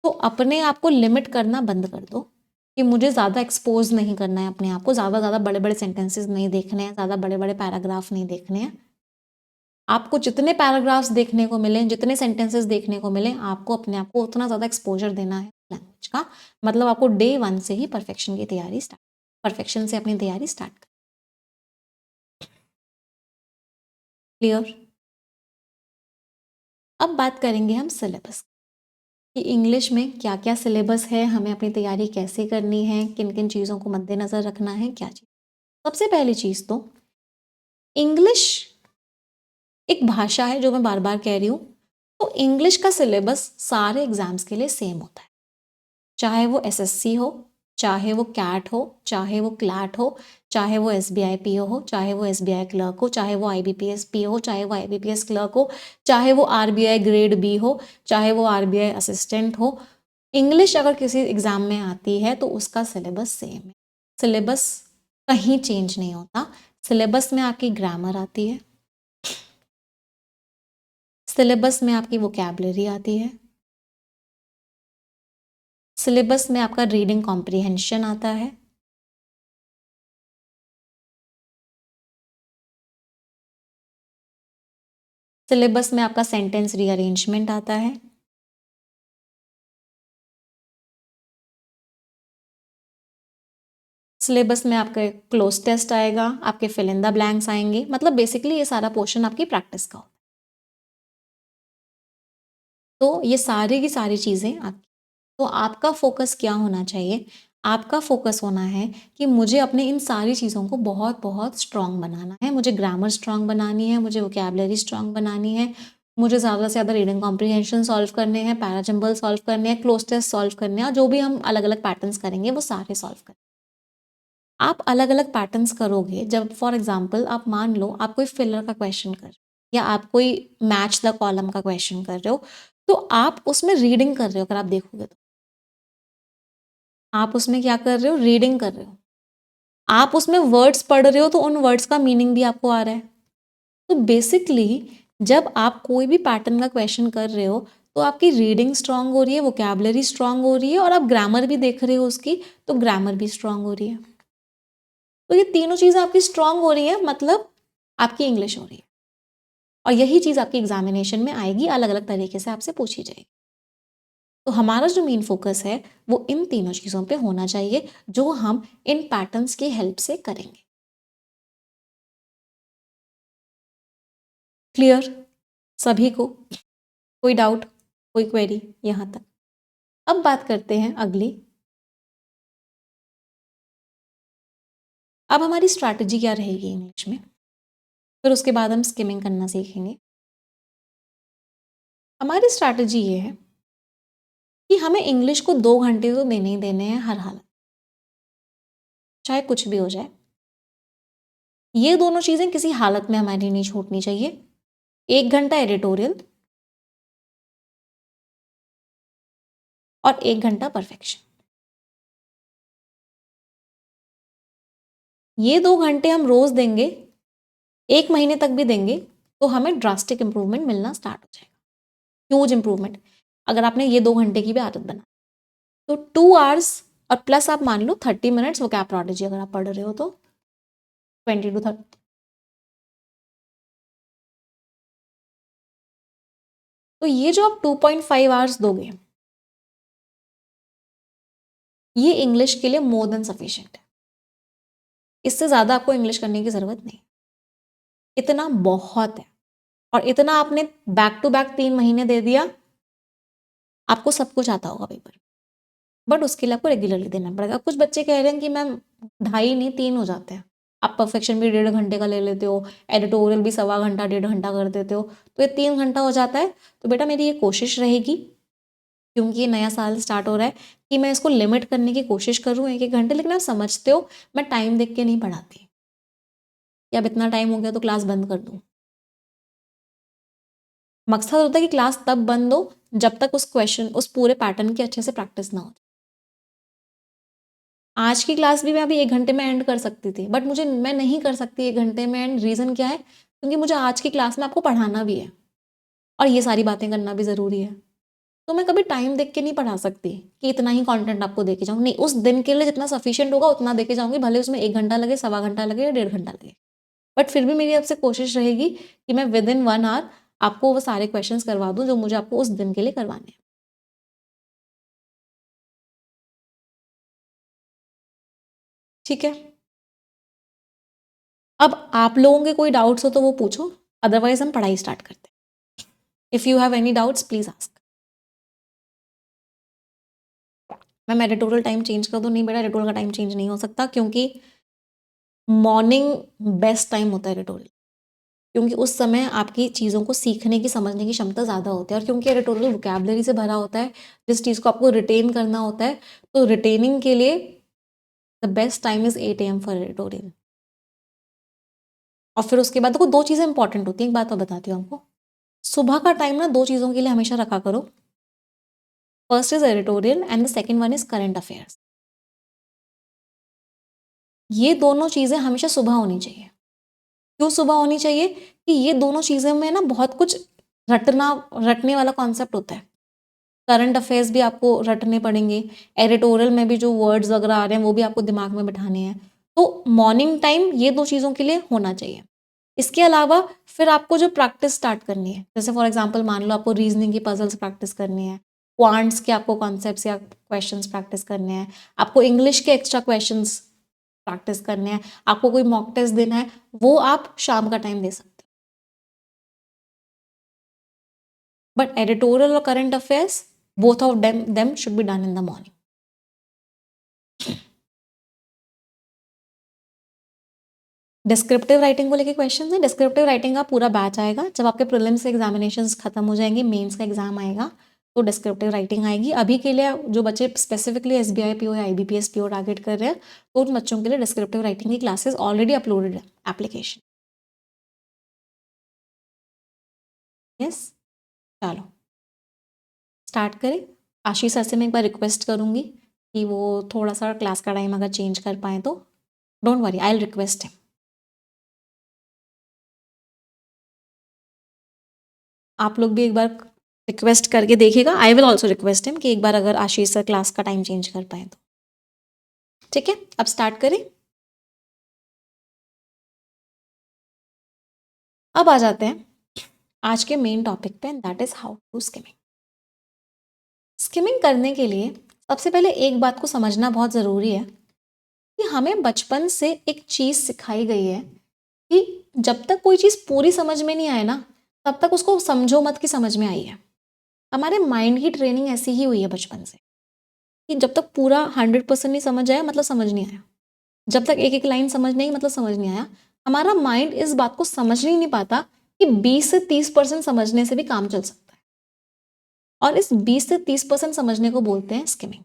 तो अपने आप को लिमिट करना बंद कर दो कि मुझे ज़्यादा एक्सपोज नहीं करना है अपने आप को, ज़्यादा बड़े बड़े सेंटेंसेस नहीं देखने हैं, ज़्यादा बड़े बड़े पैराग्राफ नहीं देखने हैं। आपको जितने पैराग्राफ्स देखने को मिले, जितने सेंटेंसेस देखने को मिले, आपको अपने आप को उतना ज़्यादा एक्सपोजर देना है लैंग्वेज का। मतलब आपको डे 1 से ही परफेक्शन से अपनी तैयारी स्टार्ट कर। क्लियर? अब बात करेंगे हम सिलेबस कि इंग्लिश में क्या क्या सिलेबस है, हमें अपनी तैयारी कैसे करनी है, किन किन चीज़ों को मद्देनज़र रखना है, क्या चीज़। सबसे पहली चीज़ तो, इंग्लिश एक भाषा है, जो मैं बार बार कह रही हूँ। तो इंग्लिश का सिलेबस सारे एग्जाम्स के लिए सेम होता है, चाहे वो SSC हो, चाहे वो कैट हो, चाहे वो क्लैट हो, चाहे वो SBI पीओ हो, चाहे वो SBI क्लर्क हो, चाहे वो IBPS पीओ हो, चाहे वो IBPS क्लर्क हो, चाहे वो RBI ग्रेड बी हो, चाहे वो RBI असिस्टेंट हो। इंग्लिश अगर किसी एग्जाम में आती है तो उसका सिलेबस सेम है, सिलेबस कहीं चेंज नहीं होता। सिलेबस में आपकी ग्रामर आती है, सिलेबस में आपकी वोकैबुलरी आती है, सिलेबस में आपका रीडिंग कॉम्प्रिहेंशन आता है, सिलेबस में आपका सेंटेंस रीअरेंजमेंट आता है, सिलेबस में आपके क्लोज टेस्ट आएगा, आपके फिल इन द ब्लैंक्स आएंगे। मतलब बेसिकली ये सारा पोर्शन आपकी प्रैक्टिस का होता है। तो ये सारी की सारी चीज़ें आपकी, तो आपका फोकस क्या होना चाहिए? आपका फोकस होना है कि मुझे अपने इन सारी चीज़ों को बहुत बहुत स्ट्रांग बनाना है। मुझे ग्रामर स्ट्रांग बनानी है, मुझे वोकैबुलरी स्ट्रांग बनानी है, मुझे ज़्यादा से ज़्यादा रीडिंग कॉम्प्रिहेंशन सॉल्व करने हैं, पैराजम्बल सॉल्व करने हैं, क्लोज टेस्ट सॉल्व करने हैं, और जो भी हम अलग अलग पैटर्न्स करेंगे वो सारे सॉल्व करें। आप अलग अलग पैटर्न्स करोगे जब फॉर एग्जाम्पल आप मान लो आप कोई फिलर का क्वेश्चन कर, या आप कोई मैच द कॉलम का क्वेश्चन कर रहे हो, तो आप उसमें रीडिंग कर रहे हो। अगर आप देखोगे तो आप उसमें क्या कर रहे हो? रीडिंग कर रहे हो। आप उसमें वर्ड्स पढ़ रहे हो तो उन वर्ड्स का मीनिंग भी आपको आ रहा है। तो बेसिकली जब आप कोई भी पैटर्न का क्वेश्चन कर रहे हो तो आपकी रीडिंग स्ट्रांग हो रही है, वोकैबुलरी स्ट्रांग हो रही है, और आप ग्रामर भी देख रहे हो उसकी, तो ग्रामर भी स्ट्रांग हो रही है। तो ये तीनों चीज़ें आपकी स्ट्रांग हो रही है, मतलब आपकी इंग्लिश हो रही है। और यही चीज़ आपकी एग्जामिनेशन में आएगी, अलग अलग तरीके से आपसे पूछी जाएगी। तो हमारा जो मेन फोकस है वो इन तीनों चीज़ों पे होना चाहिए, जो हम इन पैटर्न्स की हेल्प से करेंगे। क्लियर सभी को? कोई डाउट, कोई क्वेरी यहाँ तक? अब बात करते हैं अगली। अब हमारी स्ट्रैटेजी क्या रहेगी इंग्लिश में, फिर उसके बाद हम स्किमिंग करना सीखेंगे। हमारी स्ट्रैटेजी ये है कि हमें इंग्लिश को 2 घंटे तो देने ही देने हैं हर हालत, चाहे कुछ भी हो जाए। ये दोनों चीज़ें किसी हालत में हमारी नहीं छूटनी चाहिए। 1 घंटा एडिटोरियल और 1 घंटा परफेक्शन। ये 2 घंटे हम रोज देंगे, 1 महीने तक भी देंगे, तो हमें ड्रास्टिक इंप्रूवमेंट मिलना स्टार्ट हो जाएगा, ह्यूज इंप्रूवमेंट। अगर आपने ये 2 घंटे की भी आदत बना, तो 2 आवर्स और प्लस आप मान लो 30 मिनट्स वो कैप प्रोडिजी अगर आप पढ़ रहे हो तो 20 to 30। तो ये जो आप 2.5 आवर्स दोगे, ये इंग्लिश के लिए मोर देन सफिशिएंट है। इससे ज़्यादा आपको इंग्लिश करने की ज़रूरत नहीं, इतना बहुत है। और इतना आपने बैक टू बैक 3 महीने दे दिया, आपको सब कुछ आता होगा पेपर, बट उसके लिए आपको रेगुलरली देना पड़ेगा। कुछ बच्चे कह रहे हैं कि मैम 2.5 नहीं 3 हो जाते हैं, आप परफेक्शन भी 1.5 घंटे का ले लेते हो, एडिटोरियल भी 1.25 घंटा 1.5 घंटा कर देते हो, तो ये 3 घंटा हो जाता है। तो बेटा मेरी ये कोशिश रहेगी, क्योंकि ये नया साल स्टार्ट हो रहा है, कि मैं इसको लिमिट करने की कोशिश करूँ 1-1 घंटे। लेकिन आप समझते हो मैं टाइम देख के नहीं पढ़ाती कि अब इतना टाइम हो गया तो क्लास बंद कर दूँ। मकसद होता है कि क्लास तब बंद हो जब तक उस क्वेश्चन, उस पूरे पैटर्न की अच्छे से प्रैक्टिस ना हो। आज की क्लास भी मैं अभी 1 घंटे में एंड कर सकती थी, बट मैं नहीं कर सकती 1 घंटे में एंड। रीज़न क्या है? क्योंकि मुझे आज की क्लास में आपको पढ़ाना भी है और ये सारी बातें करना भी ज़रूरी है। तो मैं कभी टाइम देख के नहीं पढ़ा सकती कि इतना ही कंटेंट आपको दे के जाऊँ। नहीं, उस दिन के लिए जितना सफिशिएंट होगा उतना दे के जाऊँगी, भले उसमें 1 घंटा लगे, 1.25 घंटा लगे या 1.5 घंटा लगे। बट फिर भी मेरी आपसे कोशिश रहेगी कि मैं विद इन 1 आवर आपको वो सारे क्वेश्चंस करवा दूँ जो मुझे आपको उस दिन के लिए करवाने हैं। ठीक है? अब आप लोगों के कोई डाउट्स हो तो वो पूछो, अदरवाइज़ हम पढ़ाई स्टार्ट करते हैं। If you have any doubts please ask. Ma'am editorial time change कर दो। नहीं बेटा, एडिटोरियल का टाइम चेंज नहीं हो सकता, क्योंकि मॉर्निंग बेस्ट टाइम होता है एडिटोरियल, क्योंकि उस समय आपकी चीज़ों को सीखने की, समझने की क्षमता ज़्यादा होती है। और क्योंकि एडिटोरियल वोकैबुलरी से भरा होता है, जिस चीज़ को आपको रिटेन करना होता है, तो रिटेनिंग के लिए the best time is 8 AM for editorial. और फिर उसके बाद देखो 2 चीज़ें इंपॉर्टेंट होती हैं, एक बात और बताती हूँ आपको। सुबह का टाइम ना 2 चीज़ों के लिए हमेशा रखा करो। First is editorial and the second one is current affairs. ये दोनों चीज़ें हमेशा सुबह होनी चाहिए। क्यों सुबह होनी चाहिए? कि ये दोनों चीज़ें में ना बहुत कुछ रटने वाला कॉन्सेप्ट होता है। करंट अफेयर्स भी आपको रटने पड़ेंगे, एडिटोरियल में भी जो वर्ड्स वगैरह आ रहे हैं वो भी आपको दिमाग में बिठाने हैं। तो मॉर्निंग टाइम ये 2 चीज़ों के लिए होना चाहिए। इसके अलावा फिर आपको जो प्रैक्टिस स्टार्ट करनी है, जैसे फॉर एग्जांपल मान लो आपको रीजनिंग की पजल्स प्रैक्टिस करनी है, क्वांट्स के आपको कॉन्सेप्ट्स या क्वेश्चंस प्रैक्टिस करने हैं, आपको इंग्लिश के एक्स्ट्रा क्वेश्चंस प्रैक्टिस करने हैं, आपको कोई मॉक टेस्ट देना है, वो आप शाम का टाइम दे सकते हो। बट एडिटोरियल और current affairs both of them should be done in the morning. Descriptive writing को लेके क्वेश्चन है। डिस्क्रिप्टिव राइटिंग का पूरा बैच आएगा जब आपके प्रीलिम्स के एग्जामिनेशंस खत्म हो जाएंगे, मेंस का एग्जाम आएगा तो डिस्क्रिप्टिव राइटिंग आएगी। अभी के लिए जो बच्चे स्पेसिफिकली एसबीआई पीओ या आईबीपीएस पीओ टारगेट कर रहे हैं तो उन बच्चों के लिए डिस्क्रिप्टिव राइटिंग की क्लासेस ऑलरेडी अपलोडेड है एप्लीकेशन। यस, चलो स्टार्ट करें। आशीष सर से मैं एक बार रिक्वेस्ट करूंगी कि वो थोड़ा सा क्लास का टाइम अगर चेंज कर पाए तो। Don't worry, I will request him. आप लोग भी एक बार रिक्वेस्ट करके देखिएगा। I will also request him कि एक बार अगर आशीष सर क्लास का टाइम चेंज कर पाए तो। ठीक है, अब स्टार्ट करें। अब आ जाते हैं आज के मेन टॉपिक पे, that is how to skimming. Skimming करने के लिए सबसे पहले एक बात को समझना बहुत ज़रूरी है कि हमें बचपन से एक चीज़ सिखाई गई है कि जब तक कोई चीज़ पूरी समझ में नहीं आए ना तब तक उसको समझो मत कि समझ में आई है। हमारे माइंड की ट्रेनिंग ऐसी ही हुई है बचपन से कि जब तक पूरा 100% नहीं समझ आया मतलब समझ नहीं आया, जब तक एक एक लाइन समझ नहीं मतलब समझ नहीं आया। हमारा माइंड इस बात को समझ ही नहीं पाता कि 20 से 30% समझने से भी काम चल सकता है, और इस 20 से 30% समझने को बोलते हैं स्किमिंग।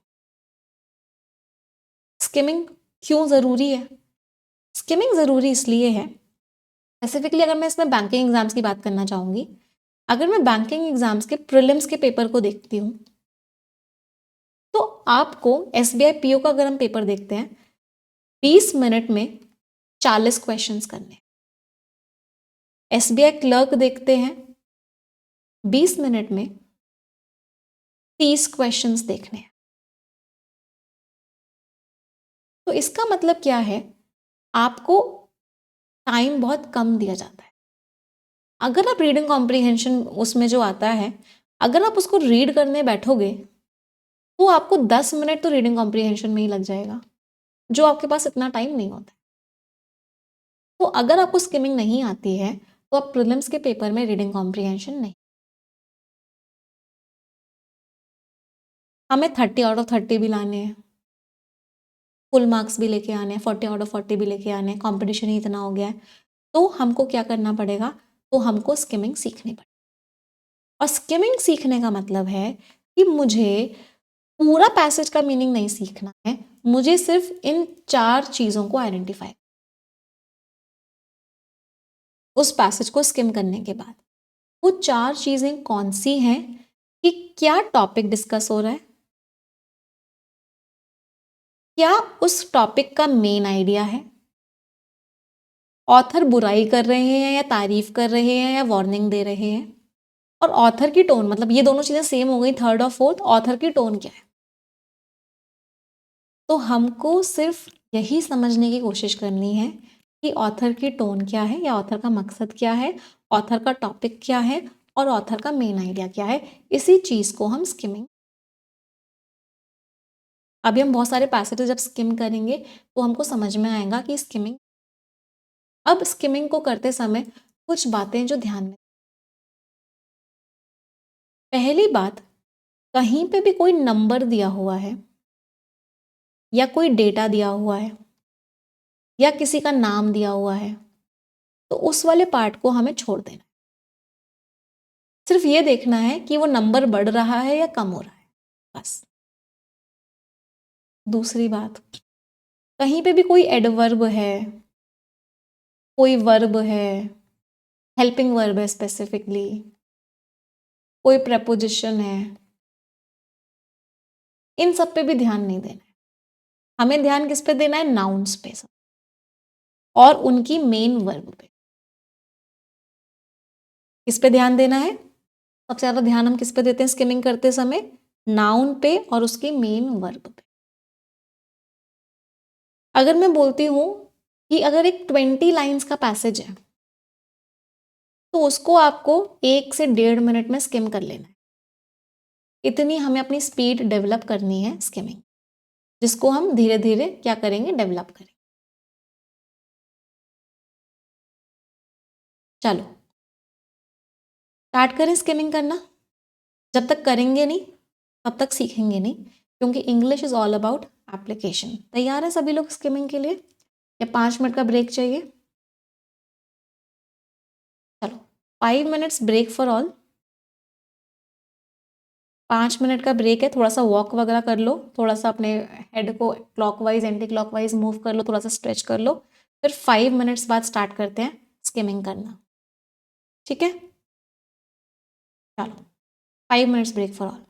स्किमिंग क्यों ज़रूरी है? स्किमिंग ज़रूरी इसलिए है, स्पेसिफिकली अगर मैं इसमें बैंकिंग एग्जाम्स की बात करना चाहूँगी। अगर मैं बैंकिंग एग्जाम्स के प्रीलिम्स के पेपर को देखती हूँ तो आपको एसबीआई पीओ का अगर हम पेपर देखते हैं 20 मिनट में 40 क्वेश्चंस करने। एसबीआई क्लर्क देखते हैं 20 मिनट में 30 क्वेश्चंस देखने हैं। तो इसका मतलब क्या है? आपको टाइम बहुत कम दिया जाता है। अगर आप रीडिंग कॉम्प्रिहेंशन उसमें जो आता है, अगर आप उसको रीड करने बैठोगे तो आपको 10 मिनट तो रीडिंग कॉम्प्रिहेंशन में ही लग जाएगा, जो आपके पास इतना टाइम नहीं होता। तो अगर आपको स्किमिंग नहीं आती है तो आप प्रीलिम्स के पेपर में रीडिंग कॉम्प्रिहेंशन नहीं। हमें 30 आउट ऑफ 30 भी लाने हैं, फुल मार्क्स भी लेके आने हैं, 40 आउट ऑफ 40 भी लेके आने हैं, कॉम्पिटिशन ही इतना हो गया है। तो हमको क्या करना पड़ेगा? तो हमको स्किमिंग सीखनी पड़ेगी। और स्किमिंग सीखने का मतलब है कि मुझे पूरा पैसेज का मीनिंग नहीं सीखना है, मुझे सिर्फ इन 4 चीज़ों को आइडेंटिफाई, उस पैसेज को स्किम करने के बाद वो 4 चीज़ें कौन सी हैं कि क्या टॉपिक डिस्कस हो रहा है, क्या उस टॉपिक का मेन आइडिया है, ऑथर बुराई कर रहे हैं या तारीफ कर रहे हैं या वार्निंग दे रहे हैं, और ऑथर की टोन, मतलब ये दोनों चीज़ें सेम हो गई, थर्ड और फोर्थ, ऑथर की टोन क्या है। तो हमको सिर्फ यही समझने की कोशिश करनी है कि ऑथर की टोन क्या है या ऑथर का मकसद क्या है, ऑथर का टॉपिक क्या है और ऑथर का मेन आइडिया क्या है। इसी चीज़ को हम स्किमिंग। अभी हम बहुत सारे पैसेजेस जब स्किम करेंगे तो हमको समझ में आएगा कि स्किमिंग। अब स्किमिंग को करते समय कुछ बातें जो ध्यान में, पहली बात, कहीं पे भी कोई नंबर दिया हुआ है या कोई डेटा दिया हुआ है या किसी का नाम दिया हुआ है तो उस वाले पार्ट को हमें छोड़ देना है। सिर्फ ये देखना है कि वो नंबर बढ़ रहा है या कम हो रहा है, बस। दूसरी बात, कहीं पे भी कोई एडवर्ब है, कोई वर्ब है, हेल्पिंग वर्ब है स्पेसिफिकली, कोई प्रपोजिशन है, इन सब पे भी ध्यान नहीं देना है। हमें ध्यान किस पे देना है? नाउन्स पे सब, और उनकी मेन वर्ब पे। किस पे ध्यान देना है? सबसे ज्यादा ध्यान हम किस पे देते हैं स्किमिंग करते समय? नाउन पे और उसकी मेन वर्ब पे। अगर मैं बोलती हूं कि अगर एक 20 लाइंस का पैसेज है तो उसको आपको 1 से 1.5 मिनट में स्किम कर लेना है। इतनी हमें अपनी स्पीड डेवलप करनी है स्किमिंग, जिसको हम धीरे धीरे क्या करेंगे? डेवलप करेंगे। चलो स्टार्ट करें स्किमिंग करना। जब तक करेंगे नहीं तब तक सीखेंगे नहीं, क्योंकि English is all about application. तैयार है सभी लोग स्किमिंग के लिए, या 5 मिनट का ब्रेक चाहिए? चलो 5 minutes break for all. 5 minute का ब्रेक है, थोड़ा सा वॉक वगैरह कर लो, थोड़ा सा अपने हेड को क्लॉकवाइज एंटी क्लॉकवाइज मूव कर लो, थोड़ा सा स्ट्रेच कर लो, फिर 5 मिनट्स बाद स्टार्ट करते हैं स्किमिंग करना। ठीक है, चलो 5 minutes break for all.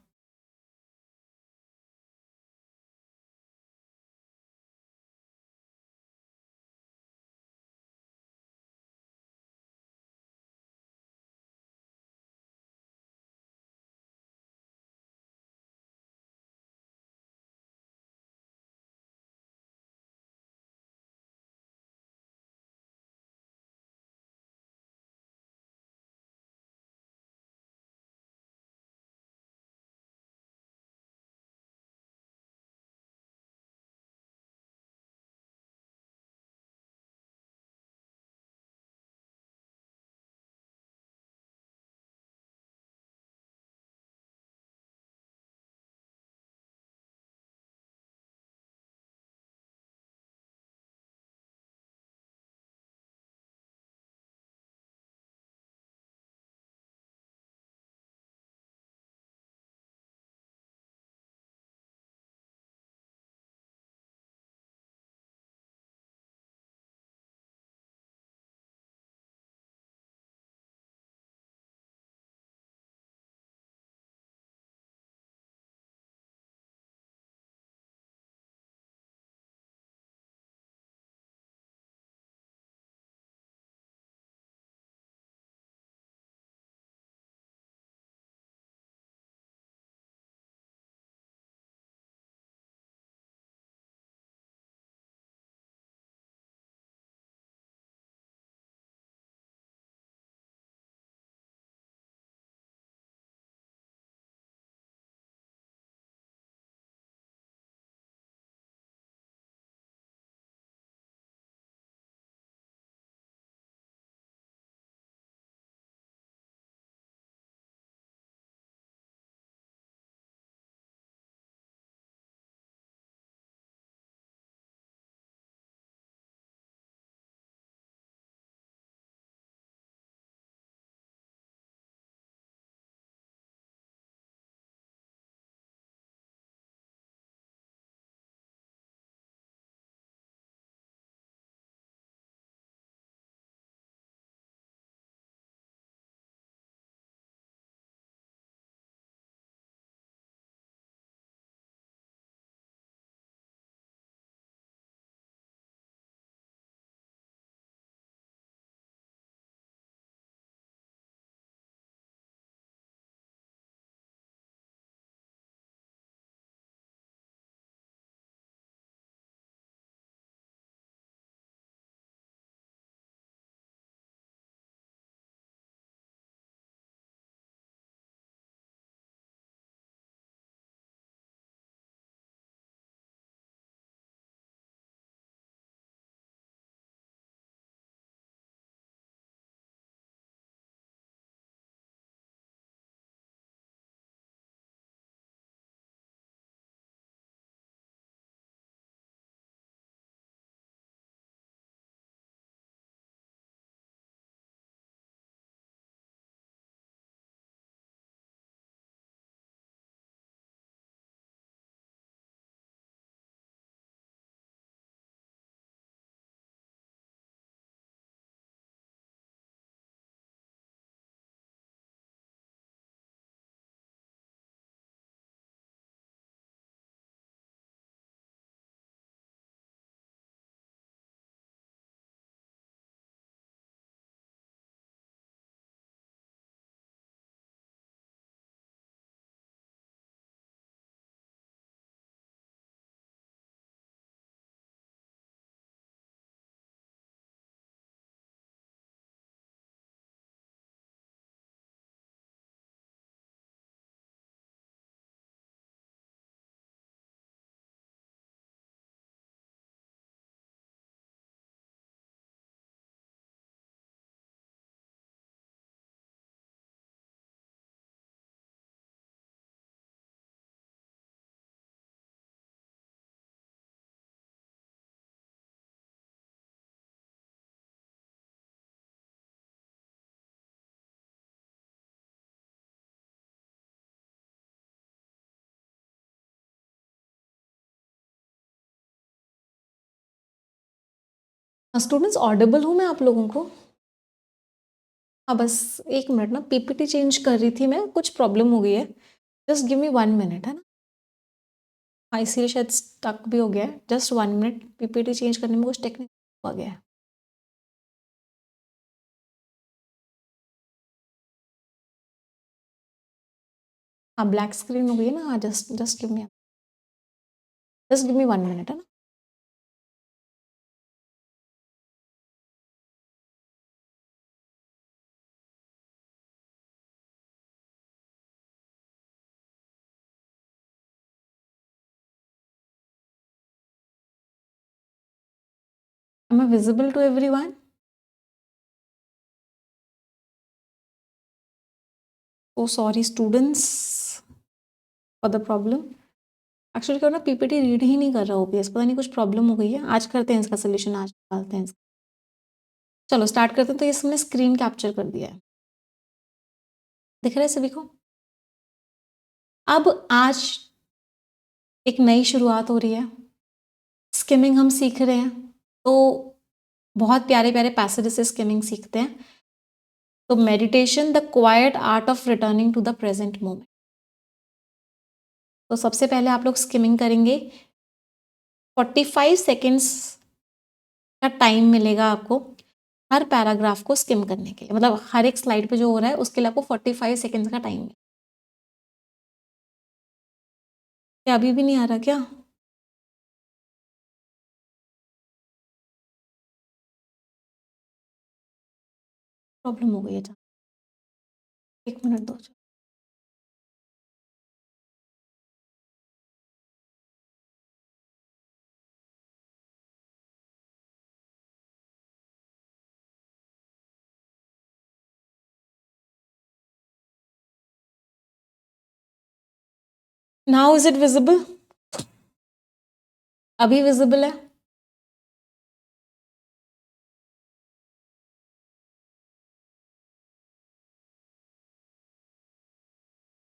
Students audible हूँ मैं आप लोगों को? हाँ, बस 1 मिनट ना, पीपीटी चेंज कर रही थी मैं, कुछ प्रॉब्लम हो गई है। जस्ट गिव मी 1 मिनट, है ना? हाँ, इसीलिए शायद स्टक भी हो गया है। जस्ट 1 मिनट, पीपीटी चेंज करने में कुछ टेक्निक आ गया है। हाँ, ब्लैक स्क्रीन हो गई है ना? हाँ, जस्ट गिव मी 1 मिनट, है ना? Am I visible to everyone? Oh, sorry students for the problem. Actually क्या हो ना, पीपीटी रीड ही नहीं कर रहा ओपीएस, पता नहीं कुछ प्रॉब्लम हो गई है। आज करते हैं इसका सोल्यूशन, आज निकालते हैं इसका। चलो स्टार्ट करते हैं। तो ये हमने स्क्रीन कैप्चर कर दिया है, दिख रहा है सभी को? अब आज एक नई शुरुआत हो रही है, स्किमिंग हम सीख रहे हैं। तो बहुत प्यारे प्यारे पैसेज से स्किमिंग सीखते हैं। तो meditation, the quiet art of returning to the present moment. तो सबसे पहले आप लोग स्किमिंग करेंगे। 45 सेकेंड्स का टाइम मिलेगा आपको हर पैराग्राफ को स्किम करने के लिए, मतलब हर एक स्लाइड पे जो हो रहा है उसके लिए आपको 45 सेकेंड्स का टाइम है। क्या अभी भी नहीं आ रहा क्या? प्रॉब्लम हो गई है? 1 मिनट दो। Now is it visible? अभी विजिबल है?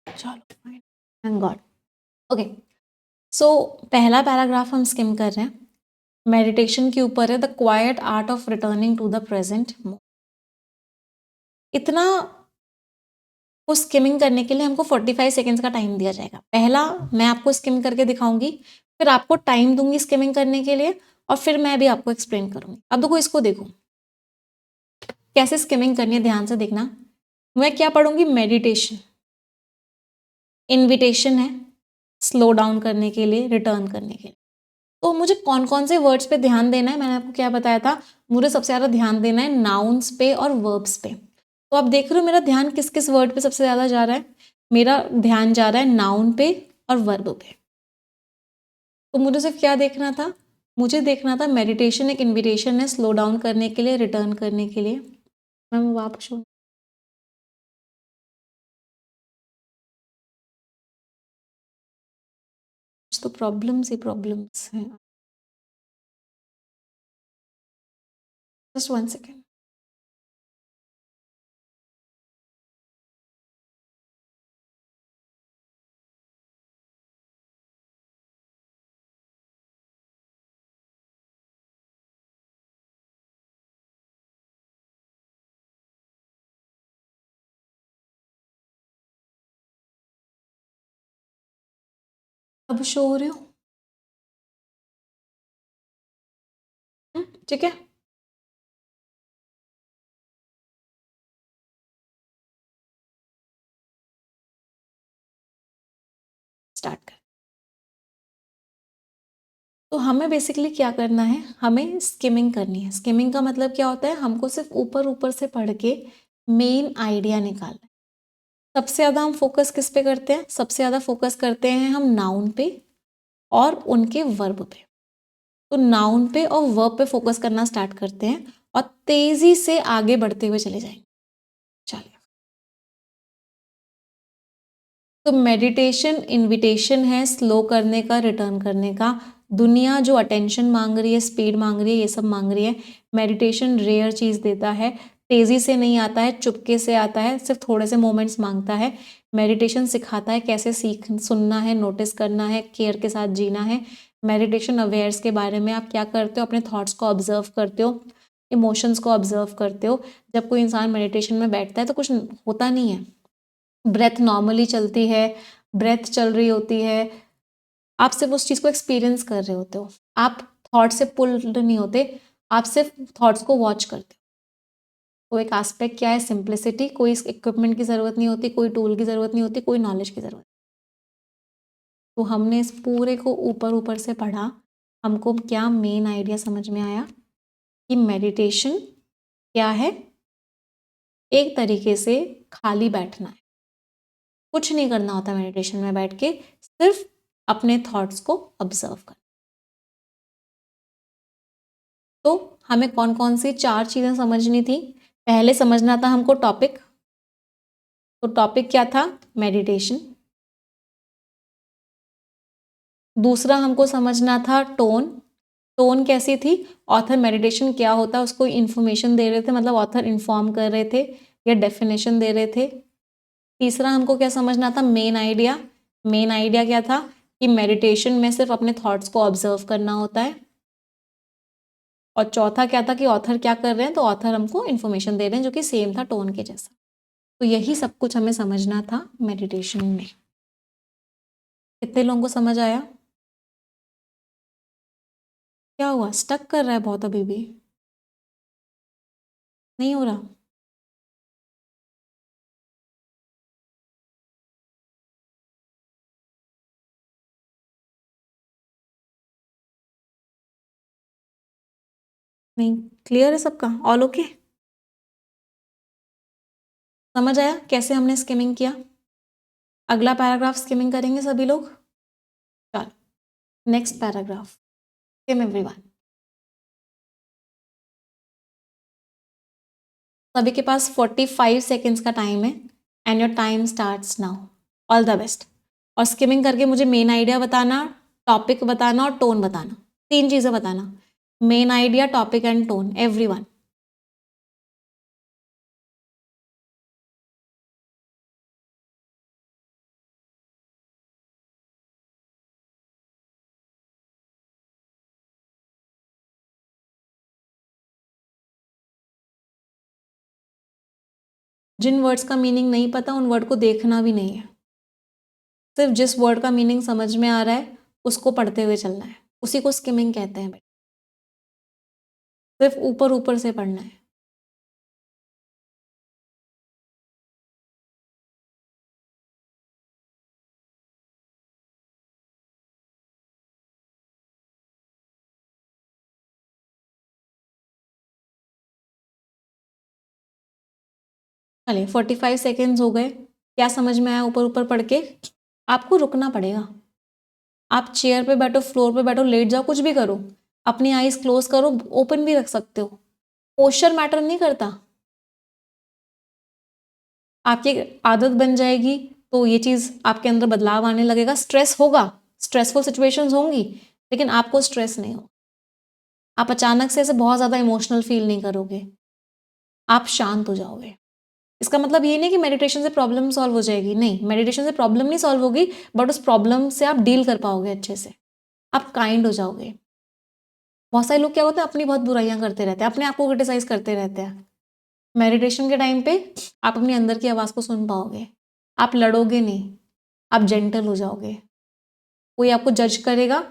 चलो फाइन, थैंक गॉड। ओके, सो पहला पैराग्राफ हम स्किम कर रहे हैं, मेडिटेशन के ऊपर है, the quiet art of returning to the present. इतना को स्किमिंग करने के लिए हमको 45 सेकेंड्स का टाइम दिया जाएगा। पहला मैं आपको स्किम करके दिखाऊंगी, फिर आपको टाइम दूंगी स्किमिंग करने के लिए, और फिर मैं भी आपको एक्सप्लेन करूंगी। अब देखो, इसको देखो कैसे स्किमिंग करनी है, ध्यान से देखना। मैं क्या पढ़ूंगी? मेडिटेशन, इनविटेशन है स्लो डाउन करने के लिए, रिटर्न करने के लिए। तो मुझे कौन कौन से वर्ड्स पे ध्यान देना है, मैंने आपको क्या बताया था? मुझे सबसे ज़्यादा ध्यान देना है नाउन्स पे और वर्ब्स पे। तो आप देख रहे हो मेरा ध्यान किस किस वर्ड पे सबसे ज़्यादा जा रहा है? मेरा ध्यान जा रहा है नाउन पे और वर्ब पे। तो मुझे सिर्फ क्या देखना था? मुझे देखना था मेडिटेशन एक इन्विटेशन है स्लो डाउन करने के लिए, रिटर्न करने के लिए। मैं वापस तो प्रॉब्लम्स ही प्रॉब्लम्स हैं। Just 1 second. अब शो हो रही हो? ठीक है, स्टार्ट कर। तो हमें बेसिकली क्या करना है? हमें स्किमिंग करनी है। स्किमिंग का मतलब क्या होता है? हमको सिर्फ ऊपर ऊपर से पढ़ के मेन आइडिया निकालना है। सबसे ज़्यादा हम फोकस किस पे करते हैं? सबसे ज़्यादा फोकस करते हैं हम नाउन पे और उनके वर्ब पे। तो नाउन पे और वर्ब पे फोकस करना स्टार्ट करते हैं और तेजी से आगे बढ़ते हुए चले जाएंगे। चलिए, तो मेडिटेशन इनविटेशन है स्लो करने का, रिटर्न करने का। दुनिया जो अटेंशन मांग रही है, स्पीड मांग रही है, ये सब मांग रही है। मेडिटेशन रेयर चीज़ देता है, तेज़ी से नहीं आता है, चुपके से आता है, सिर्फ थोड़े से मोमेंट्स मांगता है। मेडिटेशन सिखाता है कैसे सुनना है, नोटिस करना है, केयर के साथ जीना है। मेडिटेशन अवेयर्स के बारे में आप क्या करते हो? अपने थॉट्स को ऑब्जर्व करते हो, इमोशंस को ऑब्जर्व करते हो। जब कोई इंसान मेडिटेशन में बैठता है तो कुछ होता नहीं है, ब्रेथ नॉर्मली चलती है, ब्रेथ चल रही होती है, आप सिर्फ उस चीज़ को एक्सपीरियंस कर रहे होते हो, आप थॉट से पुल्ड नहीं होते, आप सिर्फ थॉट्स को वॉच करते हो। तो एक एस्पेक्ट क्या है, सिंप्लिसिटी, कोई इक्विपमेंट की ज़रूरत नहीं होती, कोई टूल की ज़रूरत नहीं होती, कोई नॉलेज की ज़रूरत। तो हमने इस पूरे को ऊपर ऊपर से पढ़ा, हमको क्या मेन आइडिया समझ में आया कि मेडिटेशन क्या है, एक तरीके से खाली बैठना है, कुछ नहीं करना होता मेडिटेशन में बैठ के, सिर्फ अपने थॉट्स को ऑब्जर्व करना। तो हमें कौन कौन सी 4 चीज़ें समझनी थी। पहले समझना था हमको टॉपिक, तो टॉपिक क्या था, मेडिटेशन। दूसरा हमको समझना था टोन, टोन कैसी थी, ऑथर मेडिटेशन क्या होता है उसको इन्फॉर्मेशन दे रहे थे, मतलब ऑथर इन्फॉर्म कर रहे थे या डेफिनेशन दे रहे थे। तीसरा हमको क्या समझना था, मेन आइडिया, मेन आइडिया क्या था कि मेडिटेशन में सिर्फ अपने थॉट्स को ऑब्जर्व करना होता है। और चौथा क्या था कि ऑथर क्या कर रहे हैं, तो ऑथर हमको इन्फॉर्मेशन दे रहे हैं जो कि सेम था टोन के जैसा। तो यही सब कुछ हमें समझना था मेडिटेशन में। कितने लोगों को समझ आया? क्या हुआ, स्टक कर रहा है बहुत अभी भी, नहीं हो रहा? नहीं, क्लियर है सबका, ऑल ओके? समझ आया कैसे हमने स्किमिंग किया? अगला पैराग्राफ स्किमिंग करेंगे सभी लोग। चलो नेक्स्ट पैराग्राफ, स्किम एवरीवन। सभी के पास 45 सेकेंड्स का टाइम है and your time starts now. All the best. और स्किमिंग करके मुझे मेन आइडिया बताना, टॉपिक बताना और टोन बताना, 3 चीज़ें बताना, main idea, topic and tone, everyone. जिन वर्ड्स का मीनिंग नहीं पता उन वर्ड को देखना भी नहीं है, सिर्फ जिस वर्ड का मीनिंग समझ में आ रहा है उसको पढ़ते हुए चलना है, उसी को स्किमिंग कहते हैं भाई, सिर्फ ऊपर ऊपर से पढ़ना है। चलिए 45 सेकेंड्स हो गए, क्या समझ में आया ऊपर ऊपर पढ़ के? आपको रुकना पड़ेगा, आप चेयर पे बैठो, फ्लोर पे बैठो, लेट जाओ, कुछ भी करो, अपनी आईज क्लोज करो, ओपन भी रख सकते हो, पोस्चर मैटर नहीं करता। आपकी आदत बन जाएगी तो ये चीज़ आपके अंदर बदलाव आने लगेगा। स्ट्रेस होगा, स्ट्रेसफुल सिचुएशंस होंगी, लेकिन आपको स्ट्रेस नहीं हो, आप अचानक से ऐसे बहुत ज़्यादा इमोशनल फील नहीं करोगे, आप शांत हो जाओगे। इसका मतलब ये नहीं कि मेडिटेशन से प्रॉब्लम सॉल्व हो जाएगी, नहीं, मेडिटेशन से प्रॉब्लम नहीं सॉल्व होगी, बट उस प्रॉब्लम से आप डील कर पाओगे अच्छे से, आप काइंड हो जाओगे। बहुत सारे लोग क्या होता है, अपनी बहुत बुराइयां करते रहते हैं, अपने आप को क्रिटिसाइज करते रहते हैं। मेडिटेशन के टाइम पे आप अपनी अंदर की आवाज़ को सुन पाओगे, आप लड़ोगे नहीं, आप जेंटल हो जाओगे। कोई आपको जज करेगा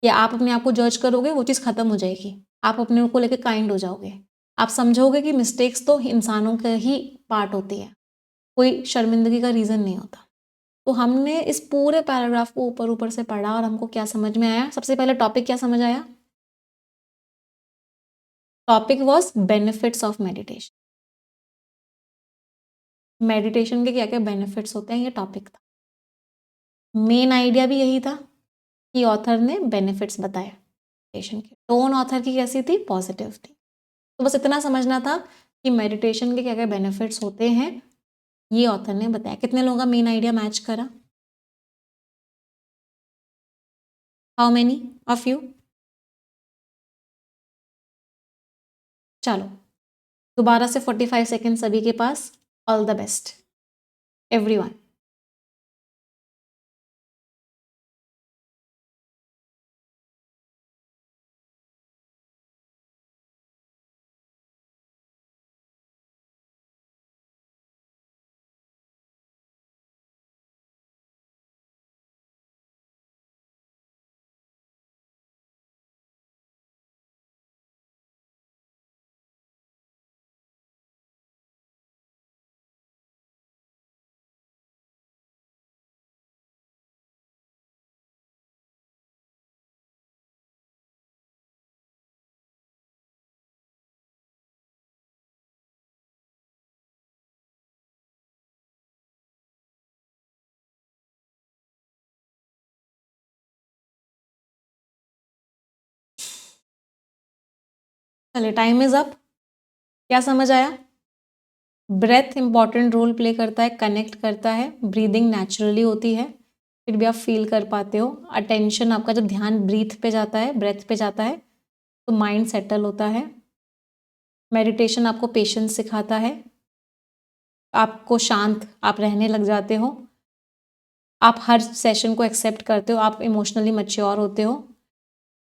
या आप अपने आप को जज करोगे, वो चीज़ खत्म हो जाएगी, आप अपने को लेकर काइंड हो जाओगे। आप समझोगे कि मिस्टेक्स तो इंसानों का ही पार्ट होती है, कोई शर्मिंदगी का रीज़न नहीं होता। तो हमने इस पूरे पैराग्राफ को ऊपर ऊपर से पढ़ा और हमको क्या समझ में आया, सबसे पहले टॉपिक क्या समझ आया? Topic was benefits of meditation. Meditation के क्या क्या बेनिफिट्स होते हैं, ये टॉपिक था। मेन आइडिया भी यही था कि ऑथर ने बेनिफिट्स बताए मेडिटेशन के। टोन ऑथर की कैसी थी, पॉजिटिव थी। तो बस इतना समझना था कि मेडिटेशन के क्या क्या बेनिफिट्स होते हैं, ये ऑथर ने बताया। कितने लोगों का मेन आइडिया मैच करा? How many of you? चलो दोबारा से 45 सेकेंड सभी के पास। All the best everyone. चलिए, टाइम इज अप। क्या समझ आया? ब्रेथ इंपॉर्टेंट रोल प्ले करता है, कनेक्ट करता है, ब्रीदिंग नेचुरली होती है, फिर भी आप फील कर पाते हो। अटेंशन, आपका जब ध्यान ब्रीथ पे जाता है, ब्रेथ पे जाता है, तो माइंड सेटल होता है। मेडिटेशन आपको पेशेंस सिखाता है, आपको शांत आप रहने लग जाते हो, आप हर सेशन को एक्सेप्ट करते हो, आप इमोशनली मैच्योर होते हो।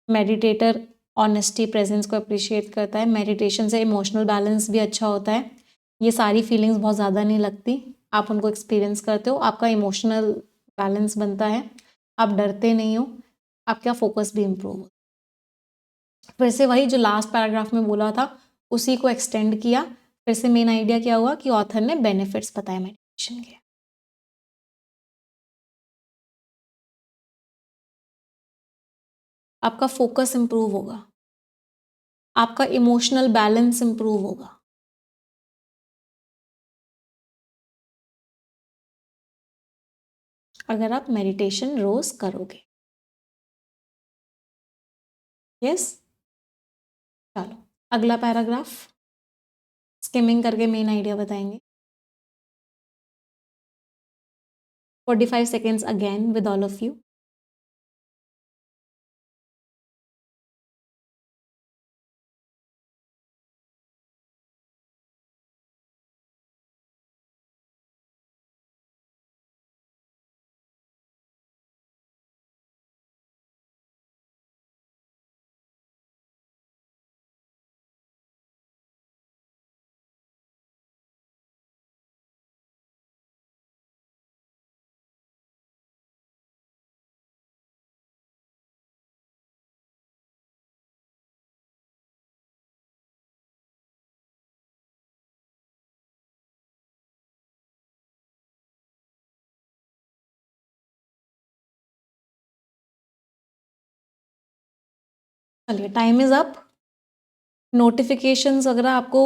मेडिटेटर ऑनेस्टी, प्रेजेंस को अप्रिशिएट करता है। मेडिटेशन से इमोशनल बैलेंस भी अच्छा होता है। ये सारी फीलिंग्स बहुत ज़्यादा नहीं लगती, आप उनको एक्सपीरियंस करते हो, आपका इमोशनल बैलेंस बनता है, आप डरते नहीं हो, आपका फोकस भी इम्प्रूव हो। फिर से वही जो लास्ट पैराग्राफ में बोला था उसी को एक्सटेंड किया। फिर से मेन आइडिया क्या हुआ कि ऑथर ने बेनिफिट्स बताए मेडिटेशन के। आपका फोकस इंप्रूव होगा, आपका इमोशनल बैलेंस इंप्रूव होगा, अगर आप मेडिटेशन रोज करोगे। यस, चलो अगला पैराग्राफ स्किमिंग करके मेन आइडिया बताएंगे। 45 seconds again with all of you. चलिए, टाइम इज अप। नोटिफिकेशंस अगर आपको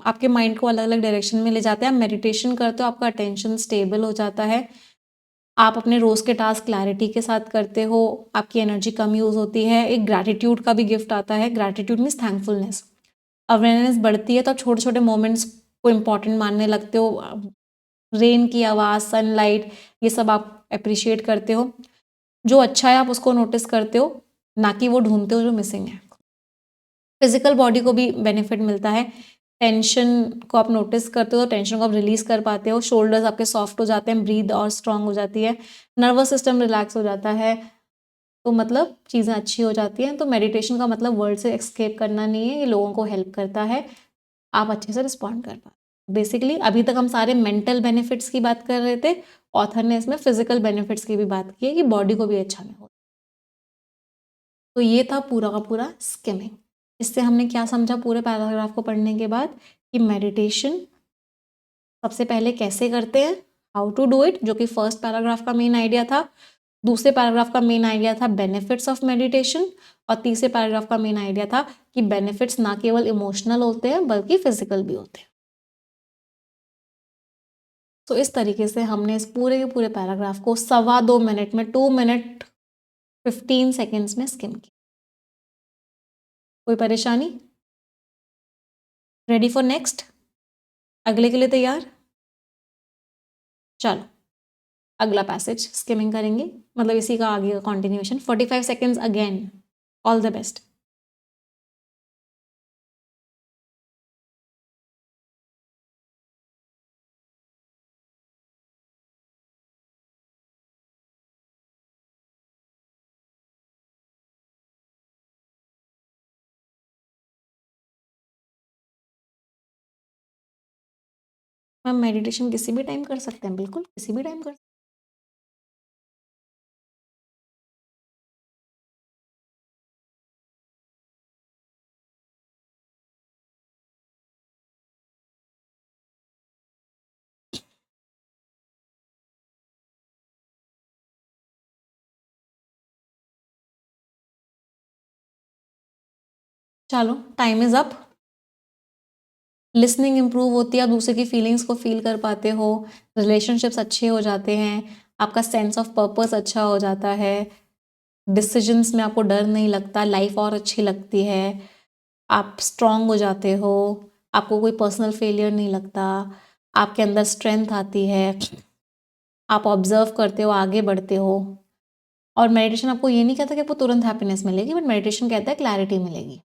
आपके माइंड को अलग अलग डायरेक्शन में ले जाते हैं, आप मेडिटेशन करते हो, आपका अटेंशन स्टेबल हो जाता है, आप अपने रोज़ के टास्क क्लैरिटी के साथ करते हो, आपकी एनर्जी कम यूज़ होती है, एक ग्रैटिट्यूड का भी गिफ्ट आता है। ग्रैटिट्यूड मीन्स थैंकफुलनेस, अवेयरनेस बढ़ती है, तो आप छोटे छोटे मोमेंट्स को इम्पॉर्टेंट मानने लगते हो। रेन की आवाज़, सनलाइट, ये सब आप अप्रिशिएट करते हो। जो अच्छा है आप उसको नोटिस करते हो, ना कि वो ढूंढते हो जो मिसिंग है। फिजिकल बॉडी को भी बेनिफिट मिलता है। टेंशन को आप नोटिस करते हो, टेंशन को आप रिलीज कर पाते हो, शोल्डर्स आपके सॉफ्ट हो जाते हैं, ब्रीद और स्ट्रांग हो जाती है, नर्वस सिस्टम रिलैक्स हो जाता है, तो मतलब चीज़ें अच्छी हो जाती हैं। तो मेडिटेशन का मतलब वर्ल्ड से एस्केप करना नहीं है, ये लोगों को हेल्प करता है, आप अच्छे से रिस्पॉन्ड कर पाते। बेसिकली अभी तक हम सारे मेंटल बेनिफिट्स की बात कर रहे थे, ऑथर ने इसमें फिजिकल बेनिफिट्स की भी बात की है कि बॉडी को भी अच्छा नहीं होता। तो ये था पूरा का पूरा स्किमिंग। इससे हमने क्या समझा पूरे पैराग्राफ को पढ़ने के बाद कि मेडिटेशन सबसे पहले कैसे करते हैं, हाउ टू डू इट, जो कि फर्स्ट पैराग्राफ का मेन आइडिया था। दूसरे पैराग्राफ का मेन आइडिया था बेनिफिट्स ऑफ मेडिटेशन, और तीसरे पैराग्राफ का मेन आइडिया था कि बेनिफिट्स ना केवल इमोशनल होते हैं बल्कि फिजिकल भी होते हैं। तो इस तरीके से हमने इस पूरे के पूरे पैराग्राफ को 2.25 मिनट में 2 मिनट 15 सेकेंड्स में स्किम किया। कोई परेशानी? Ready for next? अगले के लिए तैयार? चलो अगला पैसेज स्किमिंग करेंगे, मतलब इसी का आगे का continuation. 45 seconds again. All the best. Ma'am meditation किसी भी टाइम कर सकते हैं? बिल्कुल किसी भी टाइम कर। चलो time is up. Listening improve होती है, आप दूसरे की फीलिंग्स को फील कर पाते हो, रिलेशनशिप्स अच्छे हो जाते हैं, आपका सेंस ऑफ पर्पस अच्छा हो जाता है, डिसीजंस में आपको डर नहीं लगता, लाइफ और अच्छी लगती है, आप स्ट्रांग हो जाते हो, आपको कोई पर्सनल फेलियर नहीं लगता, आपके अंदर स्ट्रेंथ आती है, आप ऑब्जर्व करते हो, आगे बढ़ते हो। और मेडिटेशन आपको ये नहीं कहता कि आपको तुरंत हैप्पीनेस मिलेगी, बट मेडिटेशन कहता है क्लैरिटी मिलेगी।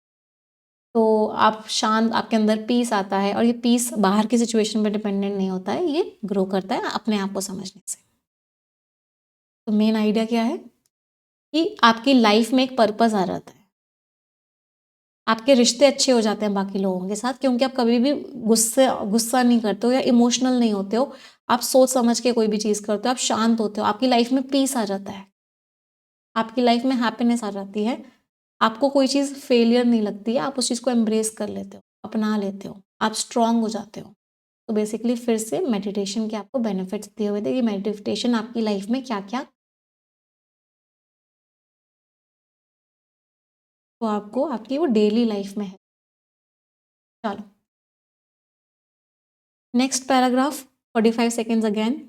तो आप शांत, आपके अंदर पीस आता है, और ये पीस बाहर की सिचुएशन पर डिपेंडेंट नहीं होता है, ये ग्रो करता है अपने आप को समझने से। तो मेन आइडिया क्या है कि आपकी लाइफ में एक पर्पस आ जाता है, आपके रिश्ते अच्छे हो जाते हैं बाकी लोगों के साथ, क्योंकि आप कभी भी गुस्सा नहीं करते हो या इमोशनल नहीं होते हो, आप सोच समझ के कोई भी चीज़ करते हो, आप शांत होते हो, आपकी लाइफ में पीस आ जाता है, आपकी लाइफ में हैप्पीनेस आ जाती है, आपको कोई चीज़ फेलियर नहीं लगती है, आप उस चीज़ को एम्ब्रेस कर लेते हो, अपना लेते हो, आप स्ट्रांग हो जाते हो। तो बेसिकली फिर से मेडिटेशन के आपको बेनिफिट्स दिए हुए थे कि मेडिटेशन आपकी लाइफ में क्या क्या, तो आपको आपकी वो डेली लाइफ में है। चलो, नेक्स्ट पैराग्राफ, 45 सेकेंड्स अगेन।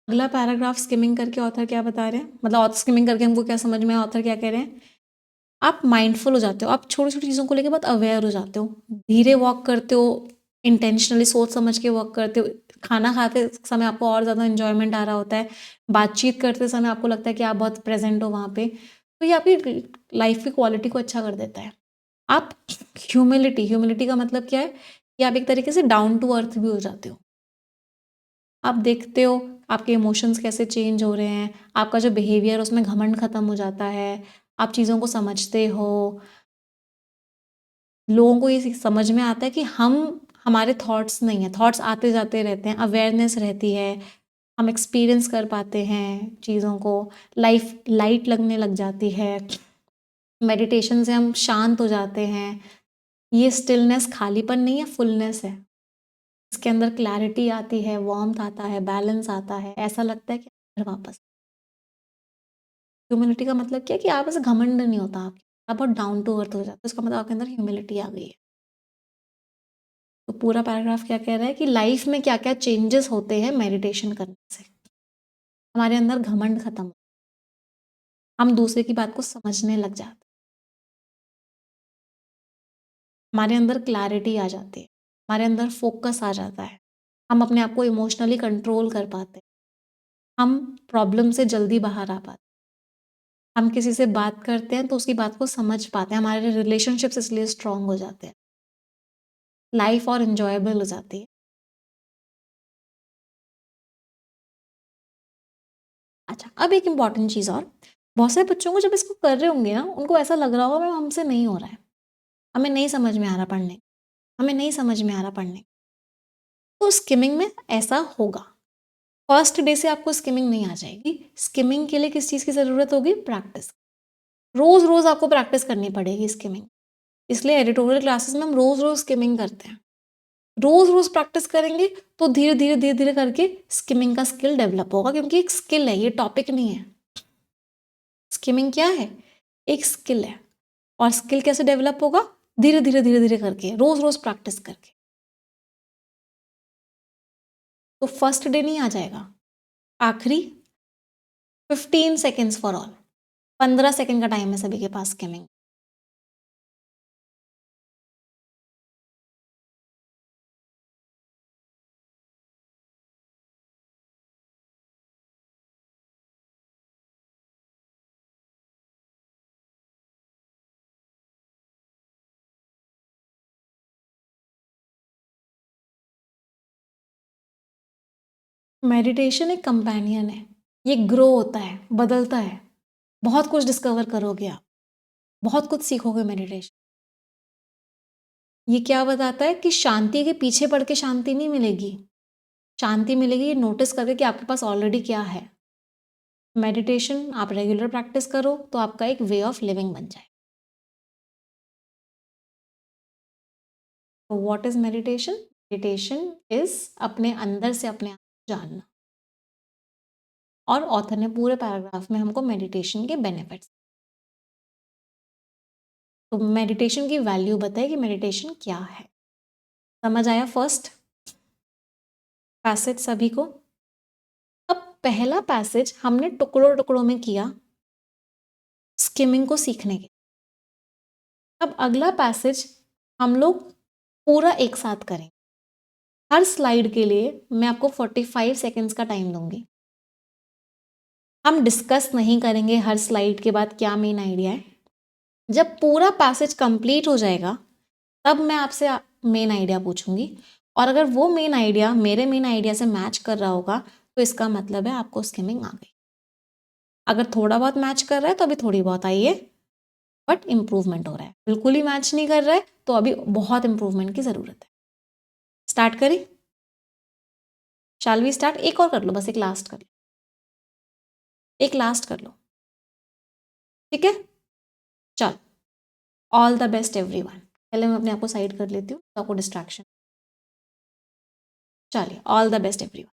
अगला पैराग्राफ स्किमिंग करके ऑथर क्या बता रहे हैं, मतलब ऑथर स्किमिंग करके हमको क्या समझ में, ऑथर क्या कह रहे हैं, आप माइंडफुल हो जाते हो, आप छोटी छोटी चीज़ों को लेकर बहुत अवेयर हो जाते हो, धीरे वॉक करते हो, इंटेंशनली सोच समझ के वॉक करते हो, खाना खाते समय आपको और ज़्यादा इंजॉयमेंट आ रहा होता है, बातचीत करते समय आपको लगता है कि आप बहुत प्रेजेंट हो वहाँ पे, तो ये आपकी लाइफ की क्वालिटी को अच्छा कर देता है। आप ह्यूमिलिटी, ह्यूमिलिटी का मतलब क्या है कि आप एक तरीके से डाउन टू अर्थ भी हो जाते हो, आप देखते हो आपके इमोशंस कैसे चेंज हो रहे हैं, आपका जो बिहेवियर उसमें घमंड खत्म हो जाता है, आप चीज़ों को समझते हो, लोगों को ये समझ में आता है कि हम, हमारे थॉट्स नहीं है, थॉट्स आते जाते रहते हैं, अवेयरनेस रहती है, हम एक्सपीरियंस कर पाते हैं चीज़ों को, लाइफ लाइट लगने लग जाती है, मेडिटेशन से हम शांत हो जाते हैं, ये स्टिलनेस खालीपन नहीं है, फुलनेस है, इसके अंदर क्लैरिटी आती है, वार्मथ आता है, बैलेंस आता है, ऐसा लगता है कि घर वापस। ह्यूमिलिटी का मतलब क्या है कि आप ऐसे घमंड नहीं होता, आप बहुत डाउन टू अर्थ हो जाते हो, इसका मतलब आपके अंदर ह्यूमिलिटी आ गई है। तो पूरा पैराग्राफ क्या कह रहा है कि लाइफ में क्या क्या चेंजेस होते हैं मेडिटेशन करने से, हमारे अंदर घमंड खत्म हो, हम दूसरे की बात को समझने लग जाते हैं, हमारे अंदर क्लैरिटी आ जाती है, हमारे अंदर फोकस आ जाता है, हम अपने आप को इमोशनली कंट्रोल कर पाते हैं, हम प्रॉब्लम से जल्दी बाहर आ पाते हैं, हम किसी से बात करते हैं तो उसकी बात को समझ पाते हैं, हमारे रिलेशनशिप्स इसलिए स्ट्रांग हो जाते हैं, लाइफ और इंजॉयबल हो जाती है। अच्छा, अब एक इम्पॉर्टेंट चीज़ और, बहुत सारे बच्चों को जब इसको कर रहे होंगे ना, उनको ऐसा लग रहा होगा मैम हमसे नहीं हो रहा है, हमें नहीं समझ में आ रहा पढ़ने, हमें नहीं समझ में आ रहा पढ़ने। तो स्किमिंग में ऐसा होगा, फर्स्ट डे से आपको स्किमिंग नहीं आ जाएगी, स्किमिंग के लिए किस चीज़ की ज़रूरत होगी, प्रैक्टिस, रोज़ रोज़ आपको प्रैक्टिस करनी पड़ेगी स्किमिंग, इसलिए एडिटोरियल क्लासेस में हम रोज़ रोज़ स्किमिंग करते हैं, रोज़ रोज़ प्रैक्टिस करेंगे तो धीरे धीरे धीरे धीरे करके स्किमिंग का स्किल डेवलप होगा, क्योंकि एक स्किल है, ये टॉपिक नहीं है। स्किमिंग क्या है, एक स्किल है, और स्किल कैसे डेवलप होगा, धीरे धीरे धीरे धीरे करके, रोज़ रोज़ प्रैक्टिस करके। तो फर्स्ट डे नहीं आ जाएगा, आखिरी 15 सेकेंड्स फॉर ऑल, 15 सेकेंड का टाइम है सभी के पास स्किमिंग। मेडिटेशन एक कंपेनियन है, ये ग्रो होता है, बदलता है, बहुत कुछ डिस्कवर करोगे आप, बहुत कुछ सीखोगे मेडिटेशन। ये क्या बताता है कि शांति के पीछे पड़ के शांति नहीं मिलेगी, शांति मिलेगी ये नोटिस करके कि आपके पास ऑलरेडी क्या है। मेडिटेशन आप रेगुलर प्रैक्टिस करो तो आपका एक वे ऑफ लिविंग बन जाए। तो what is meditation? Meditation is अपने अंदर से अपने आप को जानना। और ऑथर ने पूरे पैराग्राफ में हमको मेडिटेशन के बेनिफिट्स, तो मेडिटेशन की वैल्यू बताई कि मेडिटेशन क्या है। समझ आया फर्स्ट पैसेज सभी को? अब पहला पैसेज हमने टुकड़ों टुकड़ों में किया स्किमिंग को सीखने के। अब अगला पैसेज हम लोग पूरा एक साथ करें। हर स्लाइड के लिए मैं आपको 45 सेकेंड्स का टाइम दूंगी। हम डिस्कस नहीं करेंगे हर स्लाइड के बाद क्या मेन आइडिया है। जब पूरा पैसेज कंप्लीट हो जाएगा तब मैं आपसे मेन आइडिया पूछूंगी, और अगर वो मेन आइडिया मेरे मेन आइडिया से मैच कर रहा होगा तो इसका मतलब है आपको स्किमिंग आ गई। अगर थोड़ा बहुत मैच कर रहा है तो अभी थोड़ी बहुत आई है, बट इंप्रूवमेंट हो रहा है। बिल्कुल ही मैच नहीं कर रहा है तो अभी बहुत इंप्रूवमेंट की ज़रूरत है। स्टार्ट करें? Shall we start? एक और कर लो, बस एक लास्ट कर लो, एक लास्ट कर लो, ठीक है? चल, ऑल द बेस्ट एवरीवन। पहले मैं अपने आप को साइड कर लेती हूँ तो आपको डिस्ट्रैक्शन। चलिए, ऑल द बेस्ट एवरीवन।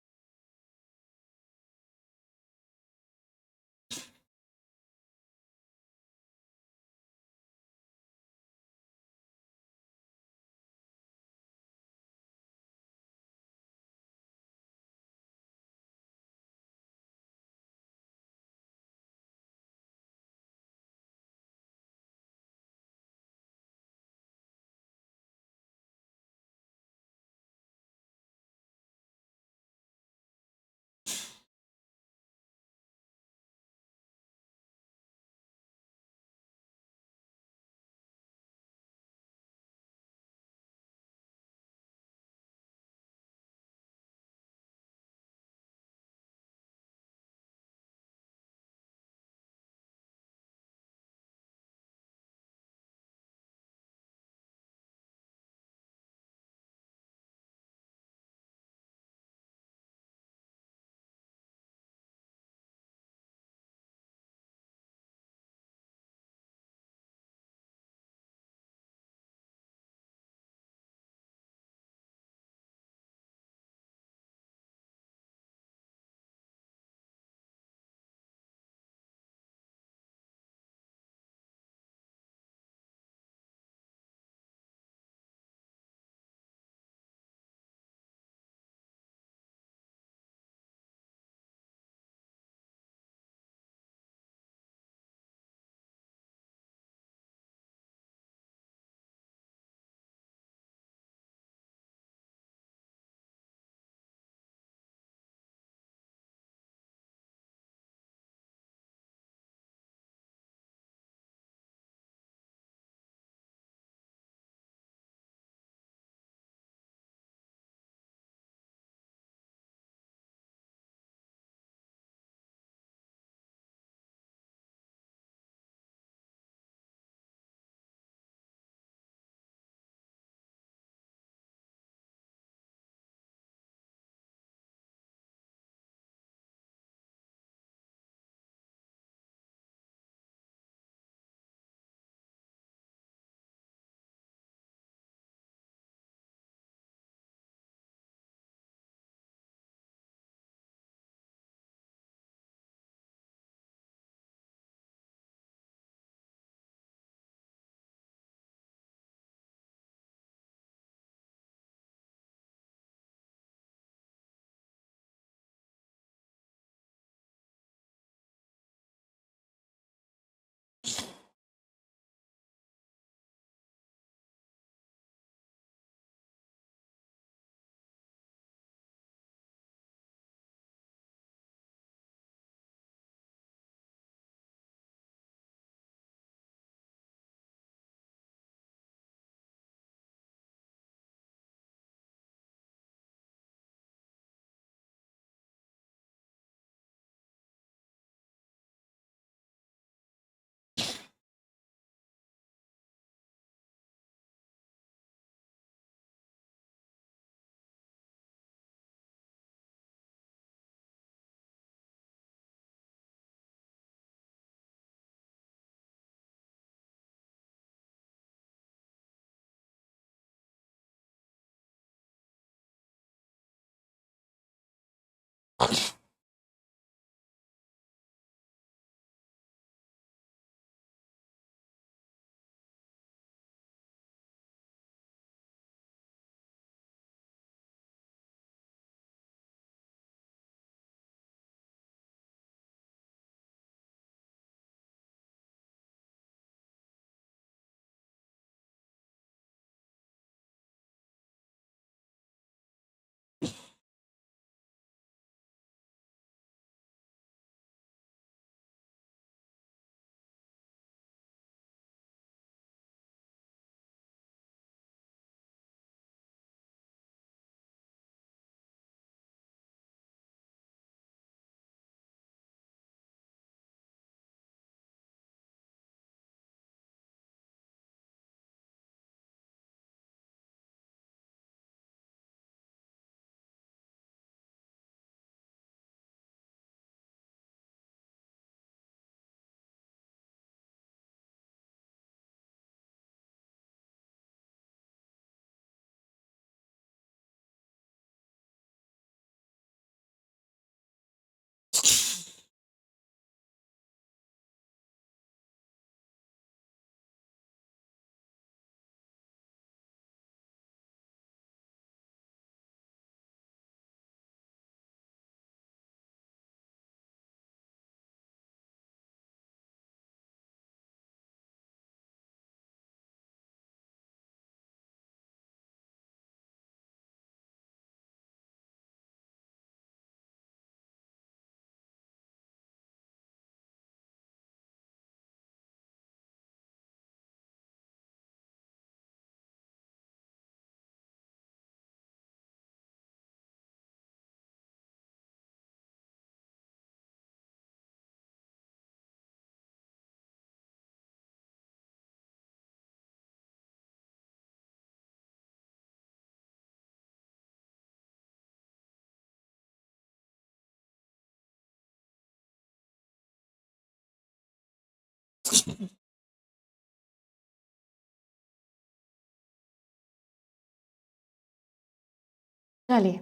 चलिए,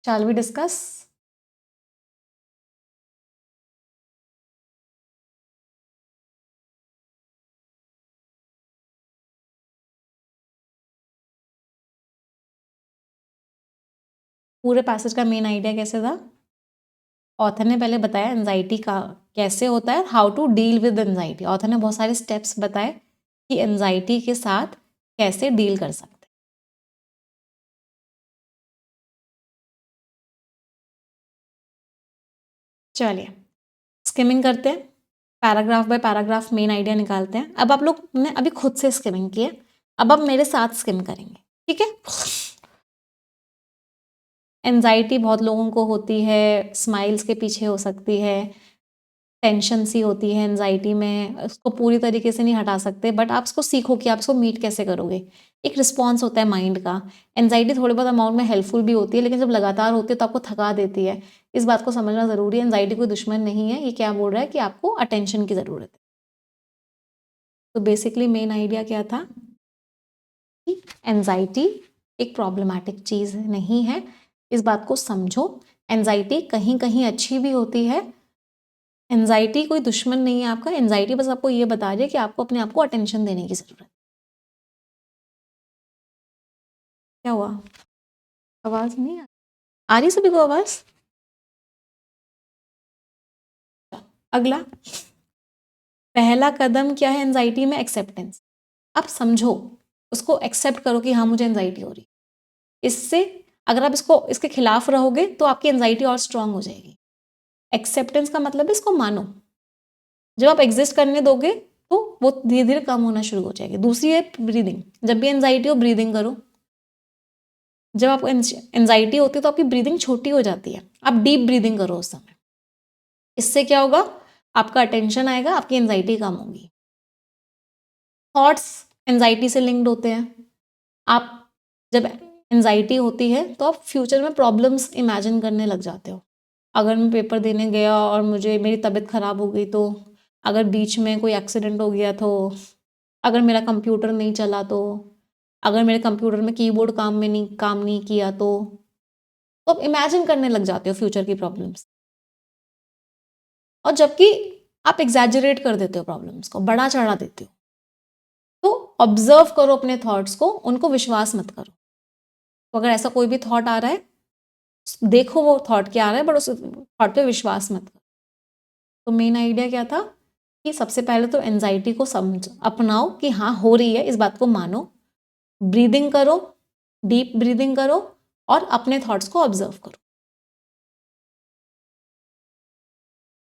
shall we discuss? पूरे पैसेज का मेन आइडिया कैसे था? ऑथर ने पहले बताया एंजाइटी का कैसे होता है, how to deal with anxiety. Author ने बहुत सारे स्टेप्स बताए कि एंजाइटी के साथ कैसे डील कर सकते हैं। चलिए, स्किमिंग करते हैं, paragraph by paragraph main idea निकालते हैं। अब आप लोग ने अभी खुद से स्किमिंग की है, अब आप मेरे साथ स्किम करेंगे, ठीक है? एंजाइटी बहुत लोगों को होती है, स्माइल्स के पीछे हो सकती है, टेंशन सी होती है एंजाइटी में, उसको पूरी तरीके से नहीं हटा सकते, बट आप इसको सीखो कि आप इसको मीट कैसे करोगे। एक रिस्पॉन्स होता है माइंड का। एंजाइटी थोड़ी बहुत अमाउंट में हेल्पफुल भी होती है, लेकिन जब लगातार होती है तो आपको थका देती है। इस बात को समझना ज़रूरी है। एंजाइटी कोई दुश्मन नहीं है, ये क्या बोल रहा है कि आपको अटेंशन की ज़रूरत है। तो बेसिकली मेन आइडिया क्या था कि एंजाइटी एक प्रॉब्लमैटिक चीज़ नहीं है, इस बात को समझो। एंजाइटी कहीं कहीं अच्छी भी होती है। एंजाइटी कोई दुश्मन नहीं है आपका, एंजाइटी बस आपको ये बता रही है कि आपको अपने आप को अटेंशन देने की ज़रूरत है। क्या हुआ? आवाज़ नहीं आ रही सभी को आवाज़? अगला, पहला कदम क्या है एंजाइटी में? एक्सेप्टेंस। आप समझो, उसको एक्सेप्ट करो कि हाँ मुझे एंजाइटी हो रही। इससे अगर आप इसके खिलाफ रहोगे तो आपकी एंजाइटी और स्ट्रांग हो जाएगी। एक्सेप्टेंस का मतलब है इसको मानो। जब आप एग्जिस्ट करने दोगे तो वो धीरे धीरे कम होना शुरू हो जाएगी। दूसरी है ब्रीदिंग। जब भी एंजाइटी हो ब्रीदिंग करो। जब आपको एंजाइटी होती है तो आपकी ब्रीदिंग छोटी हो जाती है, आप डीप ब्रीदिंग करो उस समय। इससे क्या होगा? आपका अटेंशन आएगा, आपकी एंजाइटी कम होगी। थॉट्स एंजाइटी से लिंक्ड होते हैं। आप जब एंजाइटी होती है तो आप फ्यूचर में प्रॉब्लम्स इमेजिन करने लग जाते हो। अगर मैं पेपर देने गया और मेरी तबीयत ख़राब हो गई तो, अगर बीच में कोई एक्सीडेंट हो गया तो, अगर मेरा कंप्यूटर नहीं चला तो, अगर मेरे कंप्यूटर में कीबोर्ड काम नहीं किया तो आप इमेजिन करने लग जाते हो फ्यूचर की प्रॉब्लम्स। और जबकि आप एग्जैजरेट कर देते हो, प्रॉब्लम्स को बड़ा चढ़ा देते हो। तो ऑब्जर्व करो अपने थॉट्स को, उनको विश्वास मत करो। तो अगर ऐसा कोई भी थॉट आ रहा है, देखो वो थॉट क्या आ रहा है, बट उस थॉट पे विश्वास मत करो। तो मेन आइडिया क्या था कि सबसे पहले तो एंजाइटी को समझ अपनाओ कि हाँ हो रही है, इस बात को मानो। ब्रीदिंग करो, डीप ब्रीदिंग करो और अपने थॉट्स को ऑब्जर्व करो।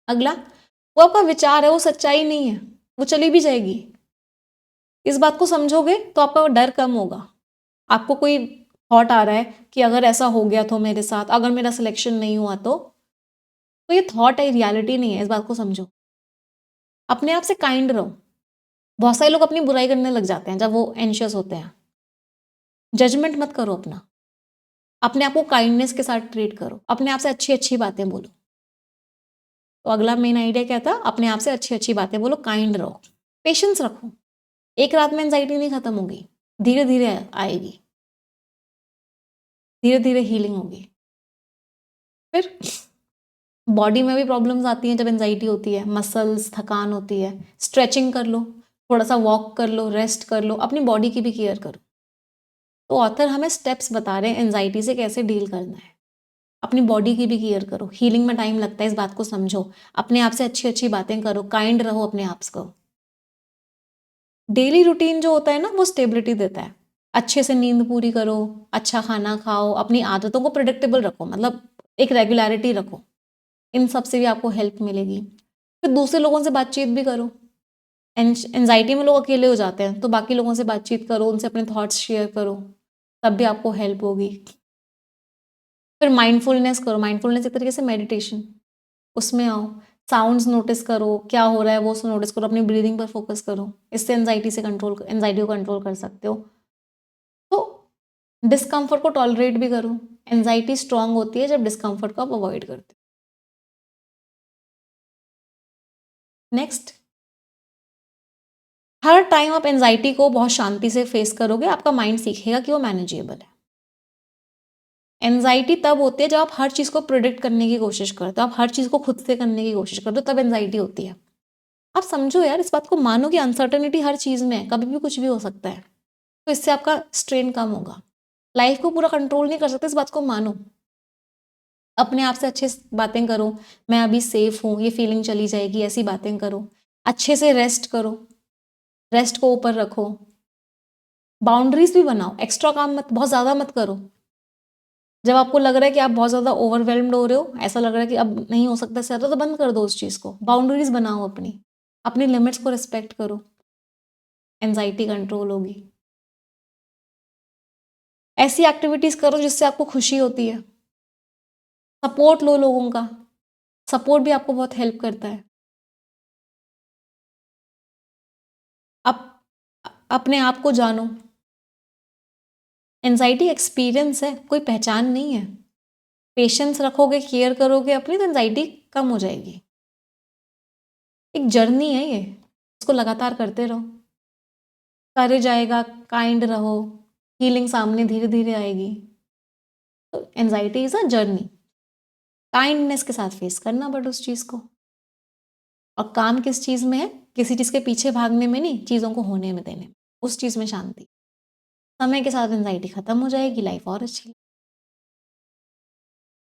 अगला, वो आपका विचार है, वो सच्चाई नहीं है, वो चली भी जाएगी। इस बात को समझोगे तो आपका डर कम होगा। आपको कोई थॉट आ रहा है कि अगर ऐसा हो गया तो मेरे साथ, अगर मेरा सिलेक्शन नहीं हुआ तो ये थॉट है, रियलिटी नहीं है। इस बात को समझो। अपने आप से काइंड रहो। बहुत सारे लोग अपनी बुराई करने लग जाते हैं जब वो एंशियस होते हैं। जजमेंट मत करो अपना, अपने आप को काइंडनेस के साथ ट्रीट करो, अपने आप से अच्छी अच्छी बातें बोलो। तो अगला मेन आइडिया क्या था? अपने आप से अच्छी अच्छी बातें बोलो, काइंड रहो, पेशेंस रखो। एक रात में एंजाइटी नहीं खत्म होगी, धीरे धीरे आएगी, धीरे धीरे हीलिंग होगी। फिर बॉडी में भी प्रॉब्लम्स आती हैं जब एंजाइटी होती है, मसल्स थकान होती है, स्ट्रेचिंग कर लो, थोड़ा सा वॉक कर लो, रेस्ट कर लो, अपनी बॉडी की भी केयर करो। तो ऑथर हमें स्टेप्स बता रहे हैं एंजाइटी से कैसे डील करना है। अपनी बॉडी की भी केयर करो, हीलिंग में टाइम लगता है, इस बात को समझो। अपने आप से अच्छी अच्छी बातें करो, काइंड रहो अपने आप को। डेली रूटीन जो होता है ना, वो स्टेबिलिटी देता है। अच्छे से नींद पूरी करो, अच्छा खाना खाओ, अपनी आदतों को प्रेडिक्टेबल रखो, मतलब एक रेगुलरिटी रखो। इन सब से भी आपको हेल्प मिलेगी। फिर दूसरे लोगों से बातचीत भी करो। एंजाइटी में लोग अकेले हो जाते हैं, तो बाकी लोगों से बातचीत करो, उनसे अपने थॉट्स शेयर करो, तब भी आपको हेल्प होगी। फिर माइंडफुलनेस करो। माइंडफुलनेस एक तरीके से मेडिटेशन, उसमें आओ। साउंड्स नोटिस करो, क्या हो रहा है वो नोटिस करो, अपनी ब्रीदिंग पर फोकस करो। इससे एंजाइटी को कंट्रोल कर सकते हो। तो डिस्कम्फर्ट को टॉलरेट भी करो। एंजाइटी स्ट्रांग होती है जब डिस्कम्फर्ट को आप अवॉइड करते हो। नेक्स्ट, हर टाइम आप एंजाइटी को बहुत शांति से फेस करोगे, आपका माइंड सीखेगा कि वो मैनेजेबल है। एंजाइटी तब होती है जब आप हर चीज़ को प्रिडिक्ट करने की कोशिश करते हो, आप हर चीज़ को खुद से करने की कोशिश करते हो, तब एंजाइटी होती है। आप समझो यार, इस बात को मानो कि अनसर्टेनिटी हर चीज़ में है, कभी भी कुछ भी हो सकता है। तो इससे आपका स्ट्रेन कम होगा। लाइफ को पूरा कंट्रोल नहीं कर सकते, इस बात को मानो। अपने आप से अच्छे से बातें करो, मैं अभी सेफ हूँ, ये फीलिंग चली जाएगी, ऐसी बातें करो। अच्छे से रेस्ट करो, रेस्ट को ऊपर रखो। बाउंड्रीज भी बनाओ, एक्स्ट्रा काम मत, बहुत ज़्यादा मत करो। जब आपको लग रहा है कि आप बहुत ज़्यादा ओवरवेल्म्ड हो रहे हो, ऐसा लग रहा है कि अब नहीं हो सकता इससे ज़्यादा, तो बंद कर दो उस चीज़ को। बाउंड्रीज बनाओ अपनी लिमिट्स को रिस्पेक्ट करो, एंजाइटी कंट्रोल होगी। ऐसी एक्टिविटीज़ करो जिससे आपको खुशी होती है। सपोर्ट लो लोगों का, सपोर्ट भी आपको बहुत हेल्प करता है। आप अपने आप को जानो। एंजाइटी एक्सपीरियंस है, कोई पहचान नहीं है। पेशेंस रखोगे, केयर करोगे अपनी, तो एंजाइटी कम हो जाएगी। एक जर्नी है ये, इसको लगातार करते रहो, करे जाएगा। काइंड रहो, हीलिंग सामने धीरे धीरे आएगी। तो anxiety is a journey, kindness के साथ फेस करना बट उस चीज़ को। और काम किस चीज़ में है? किसी चीज़ के पीछे भागने में नहीं, चीज़ों को होने में देने में, उस चीज़ में शांति। समय के साथ एंजाइटी खत्म हो जाएगी, लाइफ और अच्छी।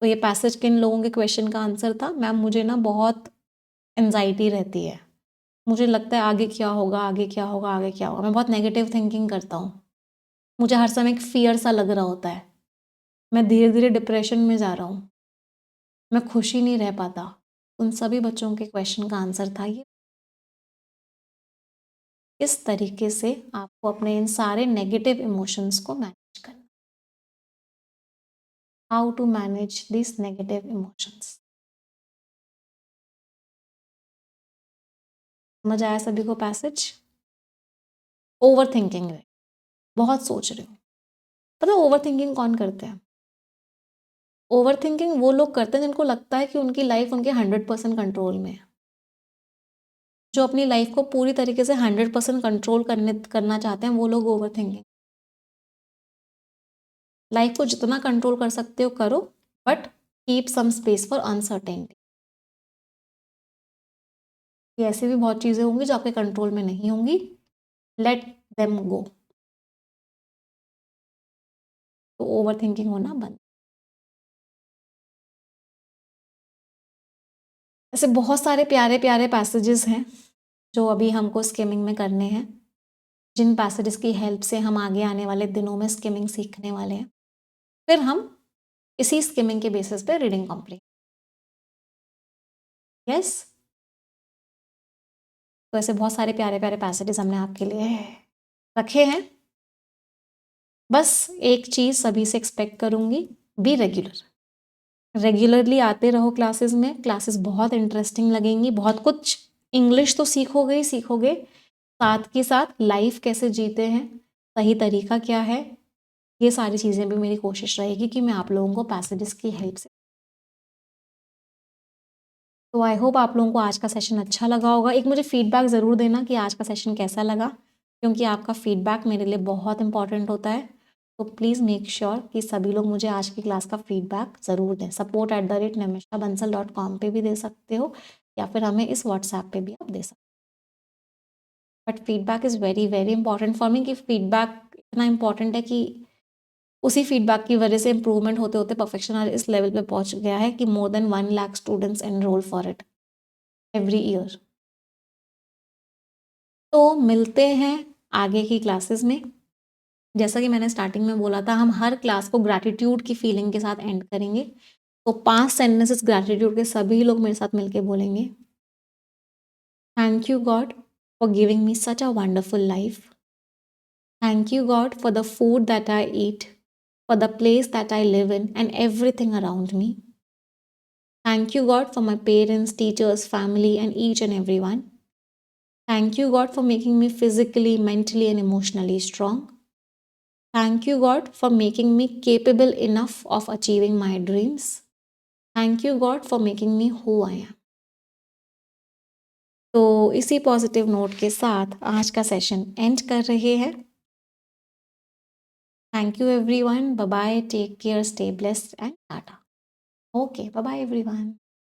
तो ये पैसेज किन लोगों के क्वेश्चन का आंसर था? मैम मुझे ना बहुत एंजाइटी रहती है, मुझे लगता है आगे क्या होगा, आगे क्या होगा, आगे क्या होगा। मैं बहुत नेगेटिव थिंकिंग करता हूँ, मुझे हर समय एक फियर सा लग रहा होता है, मैं धीरे धीरे डिप्रेशन में जा रहा हूँ, मैं खुशी नहीं रह पाता। उन सभी बच्चों के क्वेश्चन का आंसर था ये। इस तरीके से आपको अपने इन सारे नेगेटिव इमोशंस को मैनेज करना। How to manage this negative emotions. समझ आया सभी को पैसेज? ओवर थिंकिंग है, बहुत सोच रहे हो। पता है ओवर थिंकिंग कौन करते हैं? ओवर थिंकिंग वो लोग करते हैं जिनको लगता है कि उनकी लाइफ उनके 100% कंट्रोल में है। जो अपनी लाइफ को पूरी तरीके से 100% कंट्रोल करना चाहते हैं, वो लोग ओवर थिंकिंग। लाइफ को जितना कंट्रोल कर सकते हो करो, but keep some space for uncertainty. ऐसी भी बहुत चीज़ें होंगी जो आपके कंट्रोल में नहीं होंगी, लेट देम गो। तो ओवर थिंकिंग होना बंद। ऐसे बहुत सारे प्यारे प्यारे पैसेजेस हैं जो अभी हमको स्किमिंग में करने हैं, जिन पैसेजेस की हेल्प से हम आगे आने वाले दिनों में स्किमिंग सीखने वाले हैं। फिर हम इसी स्किमिंग के बेसिस पे रीडिंग कंप्लीट। यस, तो ऐसे बहुत सारे प्यारे प्यारे पैसेजेस हमने आपके लिए रखे हैं। बस एक चीज़ सभी से एक्सपेक्ट करूँगी, बी रेगुलर। रेगुलरली आते रहो क्लासेस में, क्लासेस बहुत इंटरेस्टिंग लगेंगी। बहुत कुछ इंग्लिश तो सीखोगे ही सीखोगे, साथ के साथ लाइफ कैसे जीते हैं, सही तरीका क्या है, ये सारी चीज़ें भी मेरी कोशिश रहेगी कि मैं आप लोगों को पैसेजेस की हेल्प से। तो आई होप आप लोगों को आज का सेशन अच्छा लगा होगा। एक मुझे फीडबैक ज़रूर देना कि आज का सेशन कैसा लगा, क्योंकि आपका फीडबैक मेरे लिए बहुत इंपॉर्टेंट होता है। तो प्लीज़ मेक श्योर कि सभी लोग मुझे आज की क्लास का फीडबैक ज़रूर दें। support@nimishabansal.com पे भी दे सकते हो, या फिर हमें इस व्हाट्सएप पे भी आप दे सकते हो। But feedback is very very important for me, कि फीडबैक इतना इंपॉर्टेंट है कि उसी फीडबैक की वजह से इंप्रूवमेंट होते होते परफेक्शन इस लेवल पे पहुंच गया है कि more than 1 lakh students enrol for it every year. तो मिलते हैं आगे की क्लासेस में। जैसा कि मैंने स्टार्टिंग में बोला था, हम हर क्लास को ग्रैटिट्यूड की फीलिंग के साथ एंड करेंगे। तो 5 सेंटेंसेस ग्रैटिट्यूड के सभी लोग मेरे साथ मिलके बोलेंगे। Thank you God for giving me such a wonderful life. Thank you God for the food that I eat, for the place that I live in and everything around me. Thank you, God, for my parents, teachers, family, and each and everyone. Thank you, God, for making me physically, mentally, and emotionally strong. Thank you, God, for making me capable enough of achieving my dreams. Thank you, God, for making me who I am. तो इसी positive note के साथ आज का session and कर रहे हैं। Thank you everyone, bye bye, take care, stay blessed and tata. Okay, bye bye everyone.